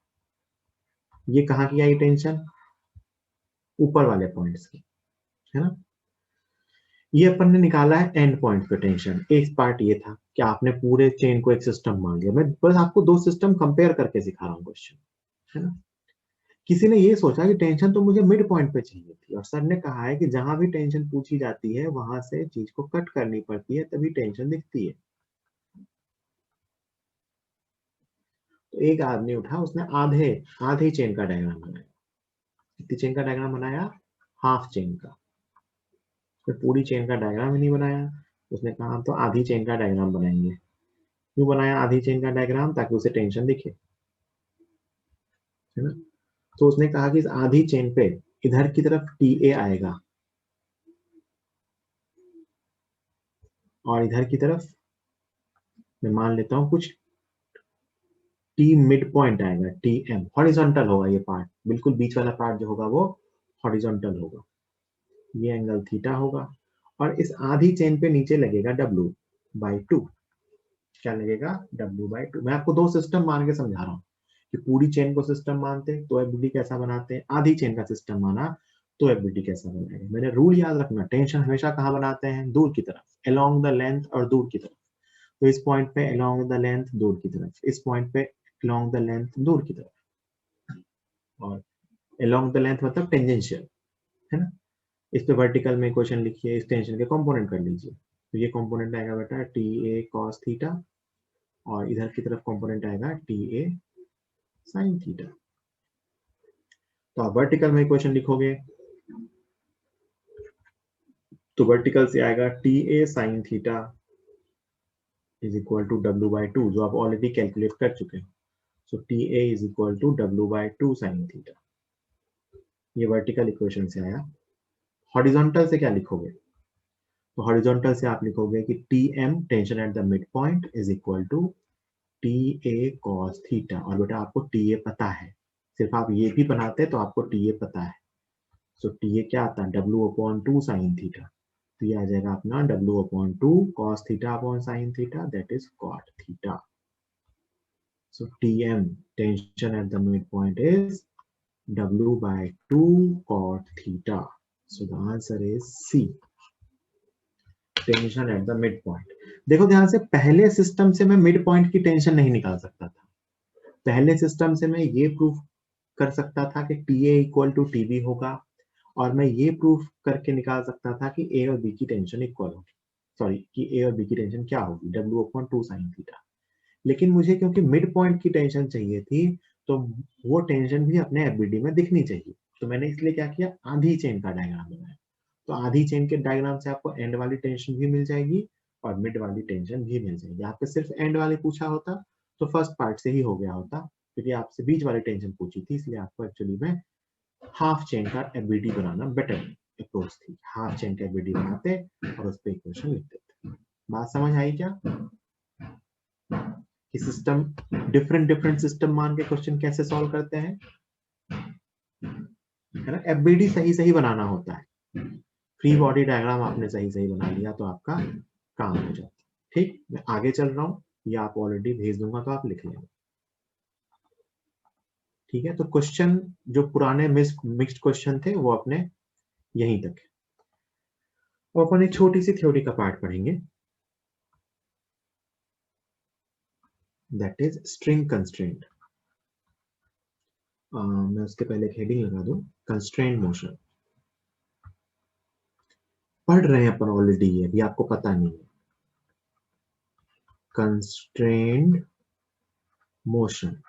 ये कहाँ की आई टेंशन, ऊपर वाले points की, है ना। ये अपन ने निकाला है एंड पॉइंट पे टेंशन। एक पार्ट ये था कि आपने पूरे चेन को एक सिस्टम मान लिया, मैं बस आपको दो सिस्टम कंपेयर करके सिखा रहा हूँ क्वेश्चन, है ना। किसी ने ये सोचा कि टेंशन तो मुझे मिड पॉइंट पे चाहिए थी, और सर ने कहा है कि जहां भी टेंशन पूछी जाती है वहां से चीज को कट करनी पड़ती है, तभी टेंशन दिखती है। तो एक आदमी उठा, उसने आधे आधे चेन का डायग्राम बनाया। कितनी चेन का डायग्राम बनाया, हाफ चेन का। उसने पूरी चेन का डायग्राम ही नहीं बनाया, उसने कहा हम तो आधी चेन का डायग्राम बनाएंगे। क्यों बनाया आधी चेन का डायग्राम? ताकि उसे टेंशन दिखे, है ना। तो उसने कहा कि इस आधी चेन पे इधर की तरफ TA आएगा और इधर की तरफ मैं मान लेता हूं कुछ T मिड पॉइंट आएगा, TM। हॉरिजॉन्टल होगा ये पार्ट, बिल्कुल बीच वाला पार्ट जो होगा वो हॉरिजॉन्टल होगा। ये एंगल थीटा होगा और इस आधी चेन पे नीचे लगेगा W/2। क्या लगेगा? W/2। मैं आपको दो सिस्टम मान के समझा रहा हूँ कि पूरी चेन को सिस्टम मानते तो एफबीडी कैसा बनाते हैं, आधी चेन का सिस्टम माना तो एफबीडी कैसा बनाएंगे। मैंने रूल याद रखना, टेंशन हमेशा कहाँ बनाते हैं? दूर की तरफ, अलोंग द लेंथ और दूर की तरफ। तो इस पॉइंट पे अलोंग द लेंथ दूर की तरफ, इस पॉइंट पे अलोंग द लेंथ दूर की तरफ, और अलोंग द लेंथ मतलब टेंजेंशियल, है ना। इस पे वर्टिकल में क्वेश्चन लिखिए, इस टेंशन के कंपोनेंट कर लीजिए। तो ये कंपोनेंट आएगा बेटा TA cos थीटा और इधर की तरफ कंपोनेंट आएगा TA sin थीटा। तो आप वर्टिकल में क्वेश्चन लिखोगे तो वर्टिकल से आएगा TA sin theta is equal to W/2, जो आप ऑलरेडी कैलकुलेट कर चुके हो। So TA is equal to W/2 sin theta. ये वर्टिकल इक्वेशन से आया। हॉरिजॉन्टल से क्या लिखोगे? तो हॉरिजॉन्टल से आप लिखोगे कि TM tension at the mid point is equal to TA cos theta. और बेटा आपको TA पता है, सिर्फ आप ये भी बनाते तो आपको TA पता है। सो TA क्या आता है? W/2 sin theta. तो ये आ जाएगा अपना W/2 cos theta upon sin theta, that is cot theta. So TM tension at the mid point is W/2 cot theta. So the answer is C, tension at the mid point. देखो ध्यान से, पहले system से मैं mid point की tension नहीं निकाल सकता था। पहले सिस्टम से मैं ये प्रूफ कर सकता था कि TA इक्वल टू TB होगा, और मैं ये प्रूफ करके निकाल सकता था कि A और B की टेंशन इक्वल होगी, सॉरी कि A और B की टेंशन क्या होगी? W/2 sin theta. लेकिन मुझे क्योंकि मिड पॉइंट की टेंशन चाहिए थी, तो वो टेंशन भी अपने एफबीडी में दिखनी चाहिए। तो मैंने इसलिए क्या किया? आधी चेन का डायग्राम बनाया। तो आधी चेन के डायग्राम से आपको एंड वाली टेंशन भी मिल जाएगी और मिड वाली टेंशन भी मिल जाएगी। आपसे सिर्फ एंड वाली पूछा होता तो फर्स्ट पार्ट से ही हो गया होता, क्योंकि आपसे बीच वाली टेंशन पूछी थी, इसलिए आपको एक्चुअली में हाफ चेन का एफबीडी बनाना बेटर अप्रोच थी। हाफ चेन का एफबीडी बनाते और उस पर इक्वेशन लिख देते। बात समझ आई क्या? कि सिस्टम, डिफरेंट डिफरेंट सिस्टम मान के क्वेश्चन कैसे सॉल्व करते हैं, है ना। एफबीडी सही सही बनाना होता है। फ्री बॉडी डायग्राम आपने सही सही बना लिया तो आपका काम हो जाता है। ठीक, मैं आगे चल रहा हूँ, ये आप ऑलरेडी भेज दूंगा तो आप लिख लेंगे। ठीक है, तो क्वेश्चन जो पुराने मिक्स्ड क्वेश्चन थे वो अपने यहीं तक है। और अपन एक छोटी सी थ्योरी का पार्ट पढ़ेंगे, दैट इज स्ट्रिंग कंस्ट्रेंट। मैं उसके पहले एक हेडिंग लगा दूं, कंस्ट्रेंट मोशन। पढ़ रहे हैं अपन ऑलरेडी, ये अभी आपको पता नहीं है। कंस्ट्रेंड मोशन,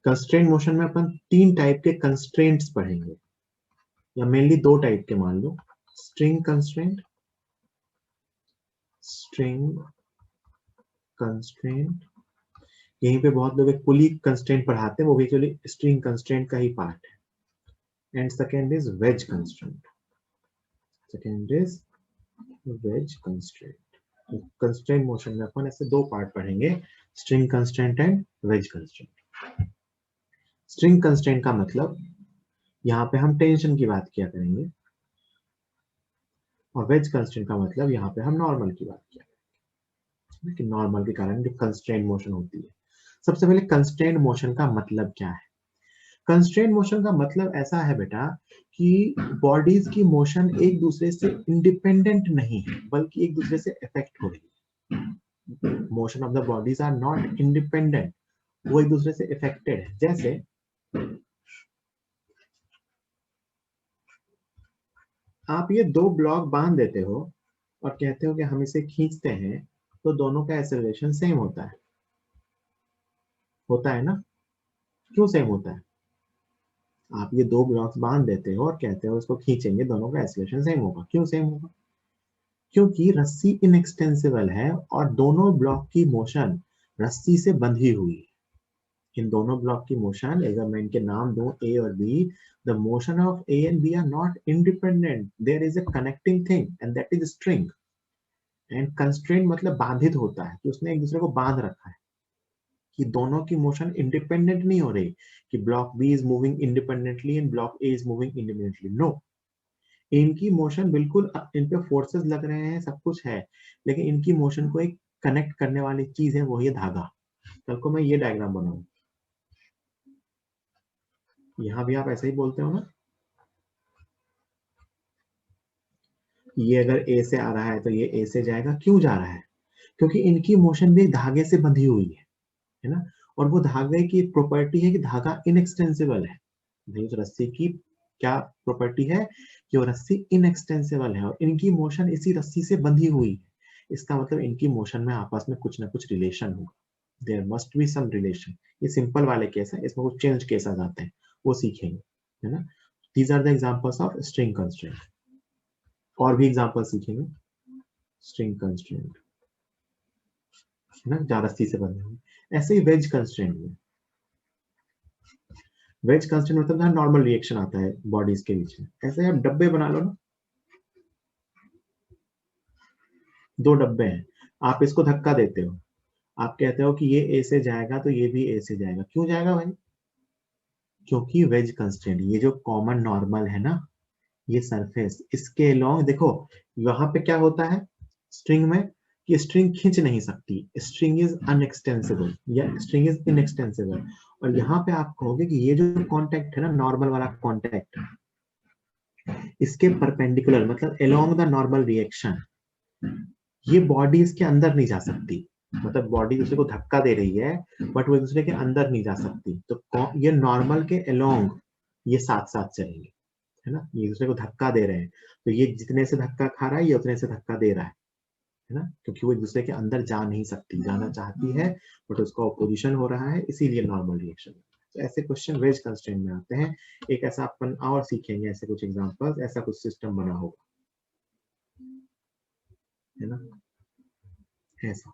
कंस्ट्रेंट मोशन में अपन तीन टाइप के कंस्ट्रेंट्स पढ़ेंगे, या मेनली दो टाइप के मान लो। String constraint, string constraint. यहीं पे बहुत लोग एक पुली कंस्ट्रेंट पढ़ाते हैं, वो भी एक्चुअली स्ट्रिंग कंस्ट्रेंट का ही पार्ट है। And second is wedge constraint, second is wedge constraint. Constraint motion में अपन ऐसे दो पार्ट पढ़ेंगे, string constraint and wedge constraint. String constraint का मतलब यहाँ पे हम टेंशन की बात किया करेंगे, और वेज कंस्ट्रेंट का मतलब यहाँ पे हम नॉर्मल की बात किया करेंगे, कि नॉर्मल के कारण जो कंस्ट्रेंट मोशन होती है। सबसे पहले कंस्ट्रेंट मोशन का मतलब क्या है? कंस्ट्रेंट मोशन का मतलब ऐसा है बेटा कि बॉडीज की मोशन एक दूसरे से इंडिपेंडेंट नहीं है, बल्कि एक दूसरे से इफेक्ट हो रही है। Motion of the bodies are not independent, वो एक दूसरे से इफेक्टेड है। जैसे आप ये दो ब्लॉक बांध देते हो और कहते हो कि हम इसे खींचते हैं, तो दोनों का एक्सेलरेशन सेम होता है ना। क्यों सेम होता है? आप ये दो ब्लॉक्स बांध देते हो और कहते हो इसको खींचेंगे, दोनों का एक्सेलरेशन सेम होगा। क्यों सेम होगा? क्योंकि रस्सी इनएक्सटेंसिबल है और दोनों ब्लॉक की मोशन रस्सी से बंधी हुई है। इन दोनों ब्लॉक की मोशन, अगर मैं इनके नाम दूं ए और B, the motion of A and B are not independent, there is a connecting thing and that is string. And constraint मतलब बाधित होता है, कि उसने एक दूसरे को बांध रखा है, कि दोनों की मोशन इंडिपेंडेंट नहीं हो रही, कि block B is moving independently and block A is moving independently. No, इनकी मोशन बिल्कुल, इन पे फोर्सेस लग रहे हैं, सब कुछ है, लेकिन इनकी मोशन को एक कनेक्ट करने वाली चीज है, वो ये धागा। कल को मैं ये डायग्राम बनाऊं, यहां भी आप ऐसे ही बोलते हो ना, ये अगर ए से आ रहा है तो ये ए से जाएगा, क्यों जा रहा है? क्योंकि इनकी मोशन भी धागे से बंधी हुई है ना। और वो धागे की एक प्रॉपर्टी है कि धागा इनएक्सटेंसिबल है। भाई उस रस्सी की क्या प्रॉपर्टी है कि वो रस्सी इनएक्सटेंसिबल है और इनकी मोशन इसी रस्सी से बंधी हुई है। इसका मतलब इनकी मोशन में आपस में कुछ ना कुछ रिलेशन होगा, there must be some relation. ये सिंपल वाले केस है, इसमें कुछ चेंज केस आ जाते हैं, वो सीखेंगे, है ना। These are the examples of string constraint. और भी एग्जांपल सीखेंगे स्ट्रिंग कंस्ट्रेंट, है ना, जहाँ रस्सी से बंधे हुए। ऐसे ही वेज कंस्ट्रेंट में, वेज कंस्ट्रेंट मतलब ना नॉर्मल रिएक्शन आता है बॉडीज के बीच में। ऐसे आप डब्बे बना लो ना, दो डब्बे हैं, आप इसको धक्का देते हो, आप कहते हो कि ये ए से जाएगा तो ये भी ए से जाएगा, क्यों जाएगा भाई? क्योंकि वेज कंस्ट्रेंट, ये जो कॉमन नॉर्मल है ना, ये सरफेस इसके लॉन्ग, देखो वहां पे क्या होता है स्ट्रिंग में, कि स्ट्रिंग खींच नहीं सकती, स्ट्रिंग इज अनएक्सटेंसिबल या स्ट्रिंग इज इनएक्सटेंसिबल। और यहाँ पे आप कहोगे कि ये जो कॉन्टेक्ट है ना, नॉर्मल वाला कॉन्टेक्ट, इसके परपेंडिकुलर मतलब अलोंग द नॉर्मल रिएक्शन, ये बॉडी इसके अंदर नहीं जा सकती। मतलब बॉडी दूसरे को धक्का दे रही है बट वो एक दूसरे के अंदर नहीं जा सकती, तो ये नॉर्मल के अलोंग ये साथ साथ चलेंगे, है ना। ये दूसरे को धक्का दे रहे हैं, तो ये जितने से धक्का खा रहा है ये उतने से धक्का दे रहा है ना, क्योंकि वो एक दूसरे के अंदर जा नहीं सकती, जाना चाहती है बट उसका ऑपोजिशन हो रहा है, इसीलिए नॉर्मल रिएक्शन। तो ऐसे क्वेश्चन वेज कंस्ट्रेंट में आते हैं। एक ऐसा अपन और सीखेंगे, ऐसे कुछ एग्जांपल्स, ऐसा कुछ सिस्टम बना होगा, है ना, ऐसा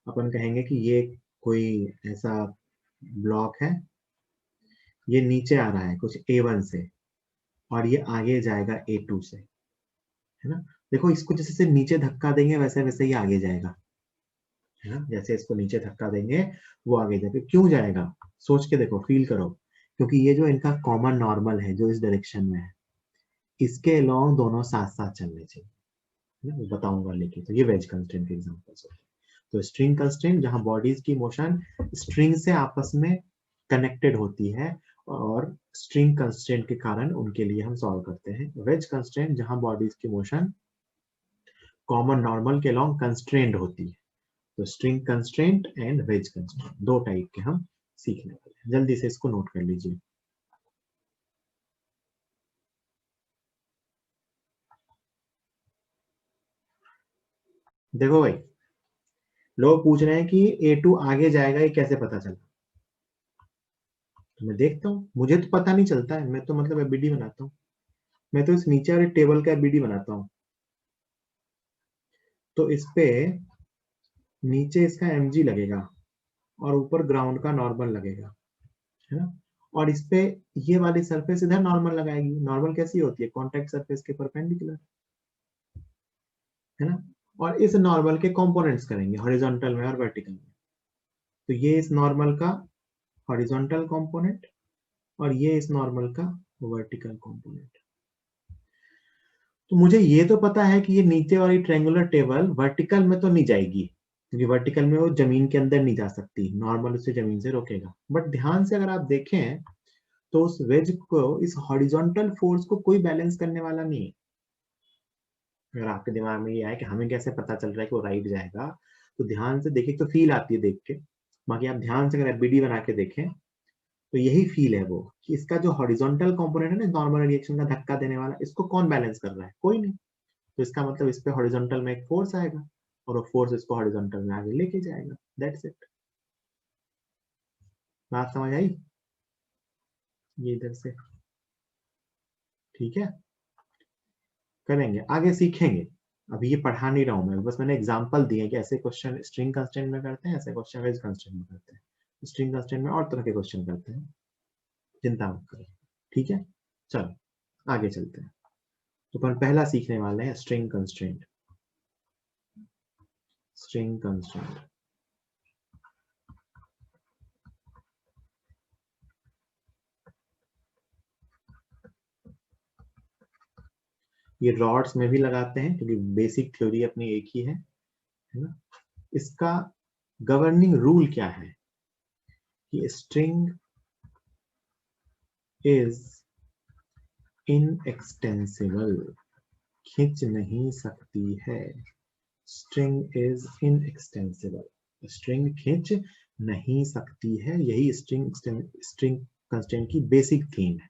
अपन कहेंगे कि ये कोई ऐसा ब्लॉक है, ये नीचे आ रहा है कुछ A1 से और ये आगे जाएगा A2 से, है ना। देखो इसको जैसे से नीचे धक्का देंगे वैसे वैसे ही आगे जाएगा, है ना। जैसे इसको नीचे धक्का देंगे वो आगे जाएगा, क्यों जाएगा? सोच के देखो, फील करो, क्योंकि ये जो इनका कॉमन नॉर्मल है जो इस डायरेक्शन में है, इसके अलोंग दोनों साथ साथ चलने चाहिए, है ना। मैं बताऊंगा लेके, तो ये वेज कंस्ट्रेंट के एग्जांपल्स होते हैं। तो स्ट्रिंग कंस्ट्रेंट जहां बॉडीज की मोशन स्ट्रिंग से आपस में कनेक्टेड होती है और स्ट्रिंग कंस्ट्रेंट के कारण उनके लिए हम सॉल्व करते हैं। वेज कंस्ट्रेंट जहां बॉडीज की मोशन कॉमन नॉर्मल के अलोंग कंस्ट्रेंड होती है। तो string constraint and wedge constraint दो टाइप के हम सीखने वाले हैं, जल्दी से इसको नोट कर लीजिए। देखो भाई, लोग पूछ रहे हैं कि A2 आगे जाएगा, ये कैसे पता चला? तो मैं देखता हूँ, मुझे तो पता नहीं चलता है, मैं तो मतलब एबीडी बनाता हूँ, मैं तो इस नीचे वाले टेबल का एबीडी बनाता हूँ। तो इस पे नीचे इसका mg लगेगा और ऊपर ग्राउंड का नॉर्मल लगेगा, है ना। और इस पे ये वाली सरफेस इधर नॉर्मल लगाएगी। नॉर्मल कैसी होती है? कॉन्टेक्ट सरफेस के परपेंडिकुलर, है ना। और इस नॉर्मल के कंपोनेंट्स करेंगे हॉरिजॉन्टल में और वर्टिकल में। तो ये इस नॉर्मल का हॉरिजॉन्टल कंपोनेंट और ये इस नॉर्मल का वर्टिकल कंपोनेंट। तो मुझे ये तो पता है कि ये नीचे वाली ट्रायंगुलर टेबल वर्टिकल में तो नहीं जाएगी, क्योंकि वर्टिकल में वो जमीन के अंदर नहीं जा सकती, नॉर्मल उसे जमीन से रोकेगा। बट ध्यान से अगर आप देखें तो उस वेज को, इस हॉरिजॉन्टल फोर्स को कोई बैलेंस करने वाला नहीं है। अगर आपके दिमाग में ये आए कि हमें कैसे पता चल रहा है कि वो राइट जाएगा, तो ध्यान से देखिए तो फील आती है देख के। बाकी आप ध्यान से अगर एफबीडी बना के देखें तो यही फील है वो, कि इसका जो हॉरिजॉन्टल कंपोनेंट है ना, नॉर्मल रिएक्शन का धक्का देने वाला, इसको कौन बैलेंस कर रहा है? कोई नहीं। तो इसका मतलब इस पे हॉरिजॉन्टल में एक फोर्स आएगा और वो फोर्स इसको हॉरिजॉन्टल में आगे लेके जाएगा। That's it. बात समझ आई? ये इधर से ठीक है। करेंगे, आगे सीखेंगे। अभी ये पढ़ा नहीं रहा हूं मैं, बस मैंने एग्जांपल दिए कि ऐसे क्वेश्चन स्ट्रिंग कंस्ट्रेंट में करते हैं, ऐसे क्वेश्चन वेज कंस्ट्रेंट में करते हैं। स्ट्रिंग कंस्ट्रेंट में और तरह के क्वेश्चन करते हैं, चिंता मत करो, ठीक है। चलो आगे चलते हैं। तो अपन पहला सीखने वाले हैं स्ट्रिंग कंस्ट्रेंट। स्ट्रिंग कंस्ट्रेंट, ये रॉड्स में भी लगाते हैं क्योंकि बेसिक थ्योरी अपनी एक ही है ना। इसका गवर्निंग रूल क्या है कि स्ट्रिंग इज इनएक्सटेंसिबल, खींच नहीं सकती है। स्ट्रिंग इज इनएक्सटेंसिबल, स्ट्रिंग खींच नहीं सकती है, यही स्ट्रिंग कंस्ट्रेंट की बेसिक थीम है।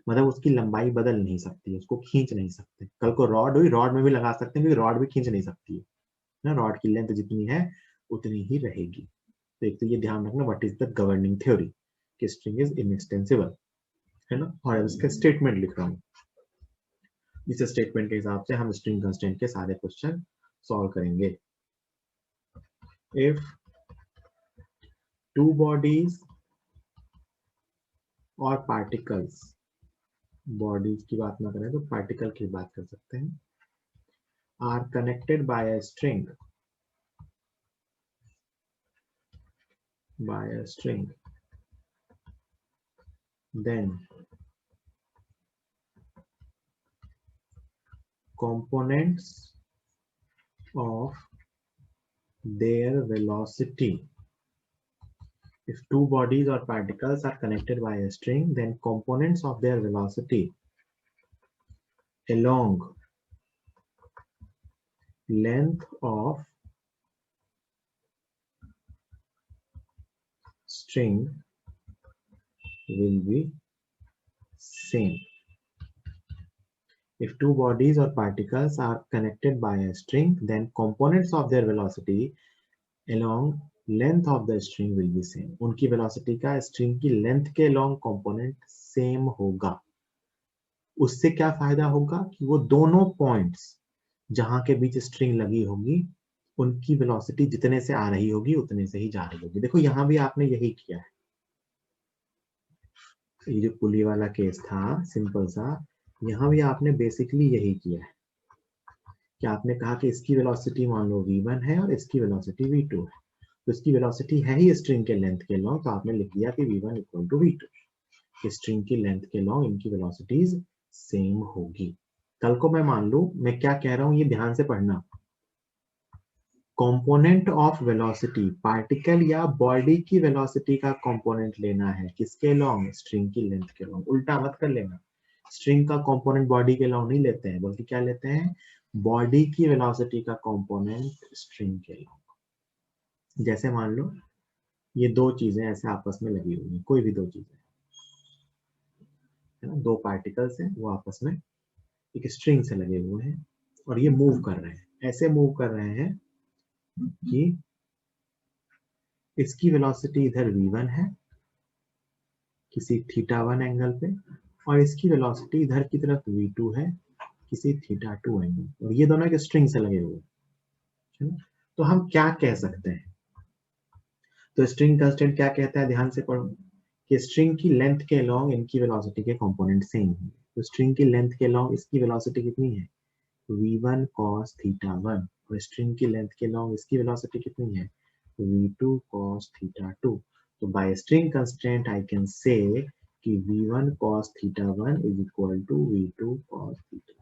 मतलब उसकी लंबाई बदल नहीं सकती है, उसको खींच नहीं सकते। कल को रॉड हुई, रॉड में भी लगा सकते हैं क्योंकि रॉड भी खींच नहीं सकती है ना, रॉड की लेंथ जितनी है उतनी ही रहेगी। तो एक तो ये ध्यान रखना what is the governing theory कि स्ट्रिंग इज इनएक्सटेंसिबल, है ना। और इसका स्टेटमेंट लिख रहा हूँ, इस स्टेटमेंट के हिसाब से हम स्ट्रिंग कंस्ट्रेंट के सारे क्वेश्चन सॉल्व करेंगे। इफ टू बॉडीज और पार्टिकल्स, बॉडीज की बात ना करें तो पार्टिकल की बात कर सकते हैं, are connected by a string, then components of their velocity, if two bodies or particles are connected by a string, then components of their velocity along length of string will be same. If two bodies or particles are connected by a string, then components of their velocity along length of the string will be same. उनकी velocity का string की length के along component same होगा। उससे क्या फायदा होगा कि वो दोनों पॉइंट्स जहां के बीच स्ट्रिंग लगी होगी उनकी वेलोसिटी जितने से आ रही होगी उतने से ही जा रही होगी। देखो यहां भी आपने यही किया है, ये जो पुली वाला केस था सिंपल सा, यहां भी आपने बेसिकली यही किया है कि आपने कहा कि इसकी वेलोसिटी मान लो v1 है और इसकी वेलोसिटी v2 है, तो इसकी वेलोसिटी है ही स्ट्रिंग के लेंथ के लॉन्ग, तो आपने लिख दिया कि v1 equal to v2। String की लेंथ के लॉन्ग इनकी वेलोसिटीज सेम होगी। कल को मैं मान लू, मैं क्या कह रहा हूं ये ध्यान से पढ़ना, कंपोनेंट ऑफ वेलोसिटी, पार्टिकल या बॉडी की वेलोसिटी का कंपोनेंट लेना है, किसके लॉन्ग, स्ट्रिंग की लेंथ के लॉन्ग। उल्टा मत कर लेना, स्ट्रिंग का कंपोनेंट बॉडी के लॉन्ग नहीं लेते हैं, बल्कि क्या लेते हैं, बॉडी की वेलोसिटी का कंपोनेंट स्ट्रिंग के लॉन्ग। जैसे मान लो ये दो चीजें ऐसे आपस में लगी हुई हैं, कोई भी दो चीजें है ना, दो पार्टिकल्स हैं वो आपस में एक स्ट्रिंग से लगे हुए हैं और ये मूव कर रहे हैं, ऐसे मूव कर रहे हैं कि इसकी वेलोसिटी इधर v1 है किसी θ1 एंगल पे, और इसकी वेलोसिटी इधर की तरफ v2 है किसी θ2 एंगल, और ये दोनों एक स्ट्रिंग से लगे हुए हैं। तो हम क्या कह सकते हैं, तो स्ट्रिंग कंस्टेंट क्या कहता है, ध्यान से पढ़ो कि स्ट्रिंग की लेंथ के अलोंग इनकी वेलोसिटी के कंपोनेंट सेम है। तो स्ट्रिंग की लेंथ के अलोंग इसकी वेलोसिटी कितनी है, v1 cos θ1, और स्ट्रिंग की लेंथ के अलोंग इसकी वेलोसिटी कितनी है, v2 cos θ2। तो by string constraint I can say कि v1 cos θ1 is equal to v2 cos θ2।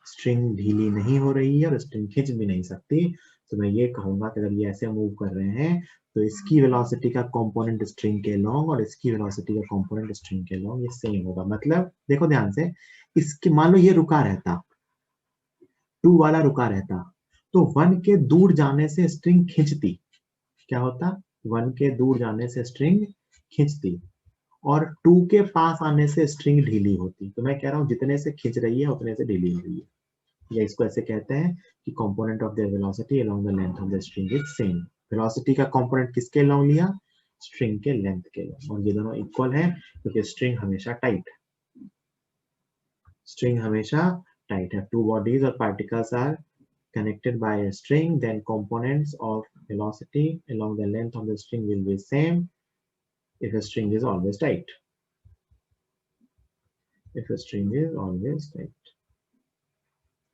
String ढीली नहीं हो रही है और स्ट्रिंग खींच भी नहीं सकती, तो मैं ये कहूंगा कि अगर ये ऐसे मूव कर रहे हैं तो इसकी वेलोसिटी का कंपोनेंट स्ट्रिंग के लॉन्ग और इसकी वेलोसिटी का कंपोनेंट स्ट्रिंग के लॉन्ग ये सेम होगा। मतलब देखो ध्यान से, इसकी मान लो ये रुका रहता, 2 वाला रुका रहता, तो 1 के दूर जाने से स्ट्रिंग खींचती, क्या होता, 1 के दूर जाने से स्ट्रिंग खींचती और 2 के पास आने से स्ट्रिंग ढीली होती। तो मैं कह रहा हूं जितने से खींच रही है उतने से ढीली हो रही है, या इसको ऐसे कहते हैं कि component of their velocity along the length of the string is same. Velocity का कंपोनेंट किसके अलोंग लिया, स्ट्रिंग के लेंथ के अलोंग, और ये दोनों इक्वल है क्योंकि स्ट्रिंग हमेशा टाइट है। स्ट्रिंग हमेशा टाइट है. टू बॉडीज और particles are connected by a string, then components of velocity along the length of the string will be same if a string is always tight. If a string is always tight.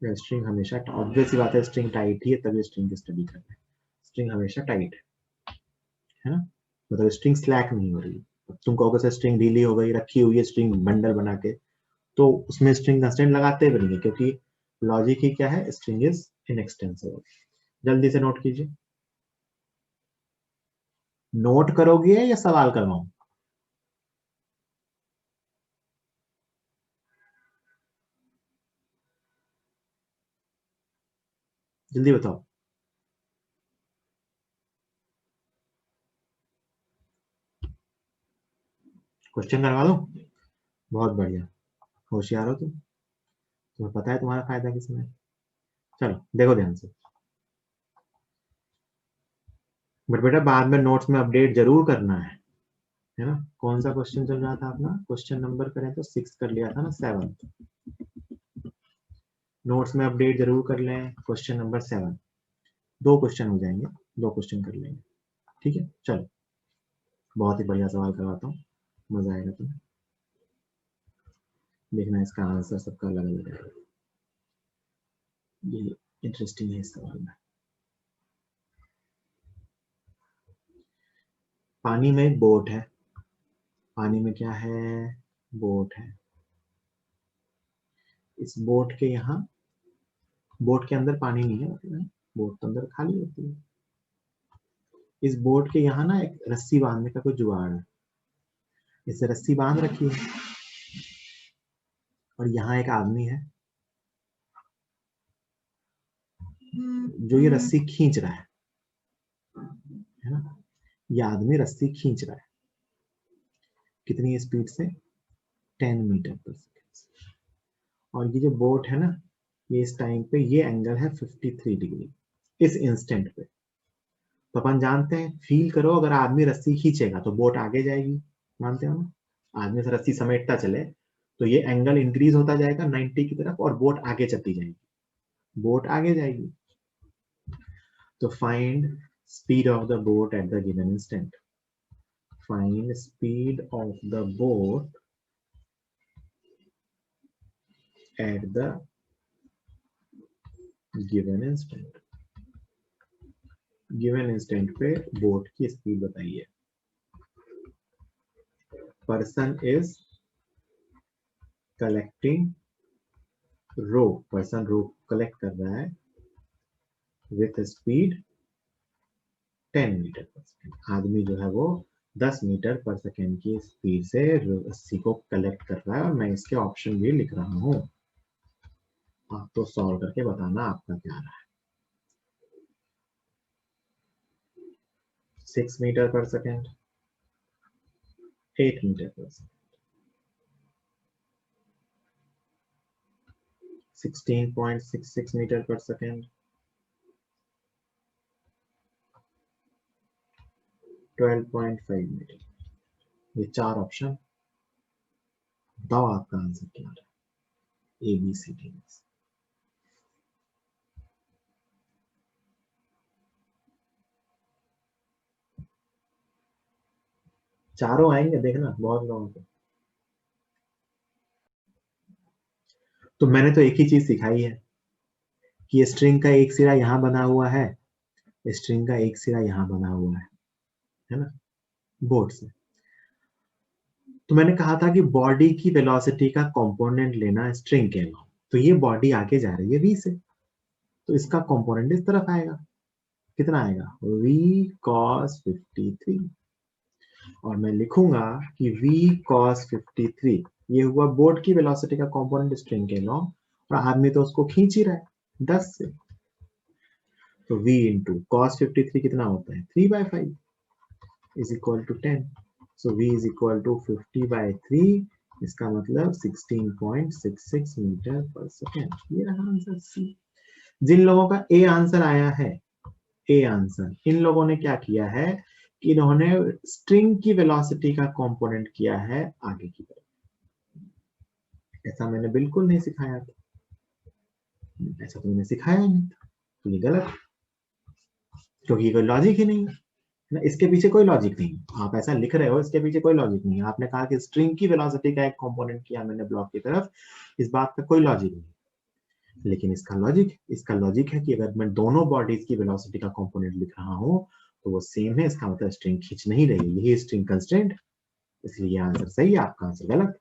String हमेशा obvious सी बात है, string tight ही है तभी string की study कर रहे हैं. String हमेशा टाइट है ना, मतलब स्ट्रिंग स्लैक नहीं हो रही. तुम कहोगे सर स्ट्रिंग ढीली हो गई, रखी हुई है स्ट्रिंग बंडल बना के, तो उसमें स्ट्रिंग कंस्टेंट लगाते भी नहीं है, क्योंकि लॉजिक ही क्या है, स्ट्रिंग इज इनएक्सटेंसिबल. जल्दी से नोट कीजिए. नोट करोगे या सवाल करवाऊं? जल्दी बताओ. क्वेश्चन करवा दो. बहुत बढ़िया, होशियार हो तुम, तुम्हें पता है तुम्हारा फायदा किसमें. चलो देखो ध्यान से. बट बेटा बाद में नोट्स में अपडेट जरूर करना है ना. कौन सा क्वेश्चन चल रहा था अपना? क्वेश्चन नंबर करें तो 6 कर लिया था ना, 7. नोट्स में अपडेट जरूर कर लें. क्वेश्चन नंबर 7, 2 क्वेश्चन हो जाएंगे, 2 क्वेश्चन कर लेंगे. ठीक है, चलो बहुत ही बढ़िया सवाल करवाता हूँ, मजा आएगा तुम्हें. देखना इसका आंसर सबका अलग अलग है. ये इंटरेस्टिंग है इस सवाल में. पानी में एक बोट है. पानी में क्या है? बोट है. इस बोट के यहाँ, बोट के अंदर पानी नहीं है, मतलब बोट तो अंदर खाली होती है. इस बोट के यहाँ ना एक रस्सी बांधने का कोई जुगाड़ है. इसे रस्सी बांध रखी है और यहाँ एक आदमी है जो ये रस्सी खींच रहा है ना. ये आदमी रस्सी खींच रहा है. कितनी स्पीड से? 10 मीटर पर सेकेंड. और ये जो बोट है ना, ये इस टाइम पे ये एंगल है 53 डिग्री इस इंस्टेंट पे. तो अपन जानते हैं, फील करो, अगर आदमी रस्सी खींचेगा तो बोट आगे जाएगी. मानते हो ना? आदमी से रस्सी समेटता चले तो ये एंगल इंक्रीज होता जाएगा 90 की तरफ और बोट आगे चलती जाएगी. बोट आगे जाएगी. तो find speed of the boat at the given instant. Find speed of the boat at the given instant. Given instant पे बोट की स्पीड बताइए. Person is collecting rope. Person rope collect कर रहा है विथ स्पीड 10 मीटर पर second. आदमी जो है वो 10 मीटर पर सेकेंड की स्पीड से रस्सी को कलेक्ट कर रहा है. और मैं इसके ऑप्शन भी लिख रहा हूं, आप तो सॉल्व करके बताना आपका क्या रहा है. 6 मीटर पर सेकेंड, 8 मीटर पर सेकेंड, 16.66 मीटर पर सेकेंड, 12.5 मीटर. ये 4 ऑप्शन. बताओ आपका आंसर क्या है. ABCD. चारों आएंगे, देखना बहुत लोगों को. तो मैंने तो एक ही चीज सिखाई है कि स्ट्रिंग का एक सिरा यहां बना हुआ है, स्ट्रिंग का एक सिरा यहां बना हुआ है ना, बोर्ड से. तो मैंने कहा था कि बॉडी की वेलोसिटी का कंपोनेंट लेना स्ट्रिंग के अलावा. तो ये बॉडी आगे जा रही है v से, तो इसका कंपोनेंट इस तरफ आएगा. कितना आएगा? v cos 53. और मैं लिखूंगा कि v cos 53 ये हुआ बोर्ड की वेलोसिटी का कंपोनेंट स्ट्रिंग के अलावा, और आदमी तो उसको खींच ही रहा है 10 से. तो v इंटू cos 53 कितना होता है? 3/5 is equal to 10. So v is equal to 50/3. इसका मतलब 16.66 मीटर पर सेकेंड. ये रहा आंसर C. जिन लोगों का A आंसर आया है, A आंसर, इन लोगों ने क्या किया है कि इन्होंने स्ट्रिंग की वेलोसिटी का कंपोनेंट किया है आगे की तरफ. ऐसा मैंने बिल्कुल नहीं सिखाया था, ऐसा तो मैंने सिखाया ही नहीं था, तो ये गलत है, क्योंकि कोई लॉजिक ही नहीं है ना, इसके पीछे कोई लॉजिक नहीं है। आप ऐसा लिख रहे हो, इसके पीछे कोई लॉजिक नहीं है। आपने कहा कि स्ट्रिंग की वेलोसिटी का एक कंपोनेंट किया मैंने ब्लॉक की तरफ, इस बात का कोई लॉजिक नहीं, लेकिन इसका लॉजिक है कि अगर मैं दोनों बॉडीज की वेलोसिटी का कंपोनेंट लिख रहा हूं तो वो सेम है, इसका मतलब स्ट्रिंग खींच नहीं रही है, यही स्ट्रिंग कंस्ट्रेंट, इसलिए आंसर सही है, आपका आंसर गलत।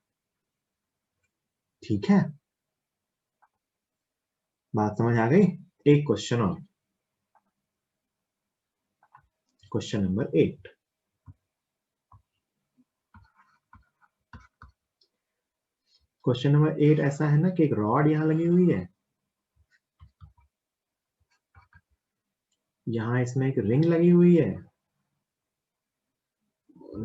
ठीक है, बात समझ आ गई। एक क्वेश्चन और, क्वेश्चन नंबर 8। क्वेश्चन नंबर 8 ऐसा है ना कि एक रॉड यहां लगी हुई है, यहां इसमें एक रिंग लगी हुई है,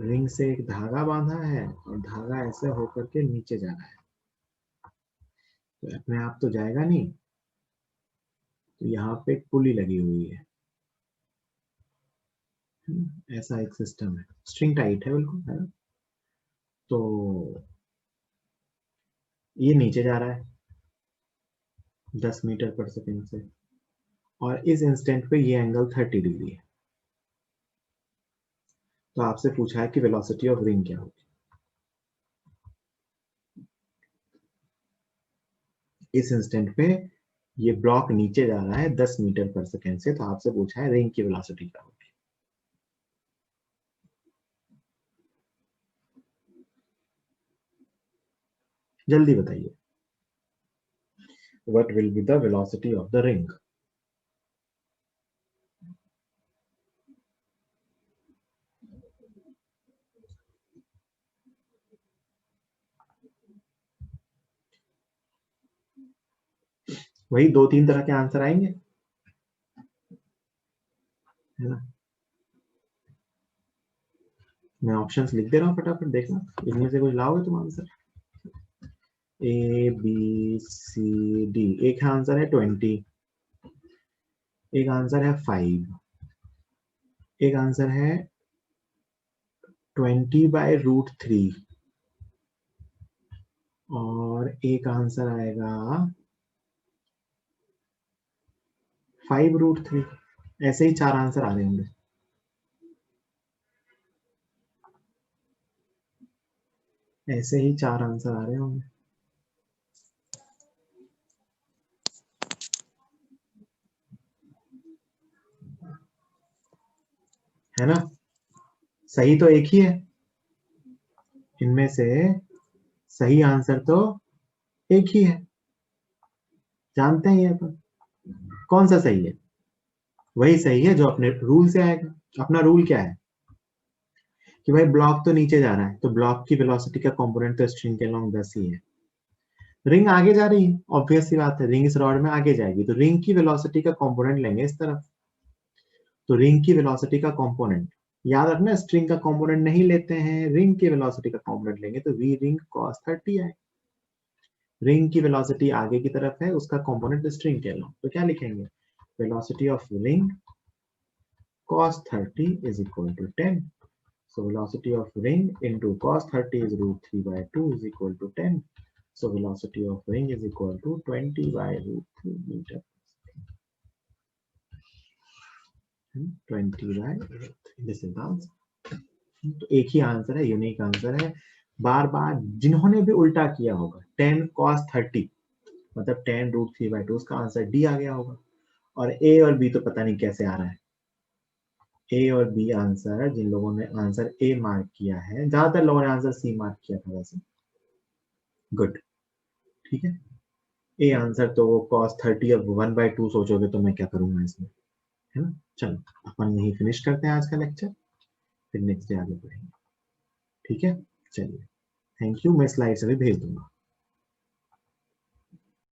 रिंग से एक धागा बांधा है और धागा ऐसे होकर के नीचे जा रहा है, तो अपने आप तो जाएगा नहीं, तो यहाँ पे एक पुली लगी हुई है, ऐसा एक सिस्टम है, स्ट्रिंग टाइट है बिल्कुल, है ना। तो ये नीचे जा रहा है 10 मीटर पर सेकेंड से, और इस इंस्टेंट पे ये एंगल 30 डिग्री है। तो आपसे पूछा है कि वेलोसिटी ऑफ रिंग क्या होगी। इस इंस्टेंट पे ये ब्लॉक नीचे जा रहा है 10 मीटर पर सेकेंड से, तो आपसे पूछा है रिंग की वेलोसिटी क्या होगी। जल्दी बताइए, what will be the velocity of the ring. वही 2-3 तरह के आंसर आएंगे, है ना। मैं ऑप्शंस लिख दे रहा हूँ, फटाफट देखना, इनमें से कुछ लाओगे तुम answer. A B C D, एक आंसर है 20, एक आंसर है 5, एक आंसर है 20/√3, और एक आंसर आएगा 5√3। ऐसे ही 4 आंसर आ रहे होंगे, ऐसे ही 4 आंसर आ रहे होंगे, है ना। सही तो एक ही है, इनमें से सही आंसर तो एक ही है, जानते हैं ये अपन। कौन सा सही है? वही सही है जो अपने रूल से आएगा। अपना रूल क्या है कि भाई ब्लॉक तो नीचे जा रहा है, तो ब्लॉक की वेलोसिटी का कंपोनेंट तो स्ट्रिंग के अलोंग 10 ही है। रिंग आगे जा रही है, ऑब्वियस सी बात है, रिंग इस रॉड में आगे जाएगी, तो रिंग की वेलोसिटी का कंपोनेंट लेंगे इस तरफ, तो रिंग की वेलोसिटी का कंपोनेंट, याद रखना स्ट्रिंग का कंपोनेंट नहीं लेते हैं, रिंग की वेलोसिटी का कंपोनेंट लेंगे, तो वी रिंग cos 30 आए। रिंग की वेलोसिटी आगे की तरफ है, उसका कंपोनेंट स्ट्रिंग के अलोंग, तो क्या लिखेंगे, velocity of ring cos 30 is equal to 10. So velocity of ring into cos 30 is √3/2 is equal to 10. So velocity of ring is equal to 20/√3 meter. 20/√3. This is the answer. तो एक ही answer है, unique answer है। बार बार जिन्होंने भी उल्टा किया होगा 10 cos 30 मतलब 10√3/2, उसका आंसर डी आ गया होगा, और ए और बी तो पता नहीं कैसे आ रहा है। ए और बी आंसर, जिन लोगों ने आंसर ए मार्क किया है, ज्यादातर लोगों ने आंसर सी मार्क किया था वैसे, गुड, ठीक है। ए आंसर तो वो cos 30 अब 1/2 सोचोगे तो मैं क्या करूंगा इसमें, है ना। चलो अपन यही फिनिश करते हैं आज का लेक्चर, फिर नेक्स्ट डे आगे बढ़ेंगे, ठीक है। चलिए, थैंक यू, मैं स्लाइड्स अभी भेज दूंगा।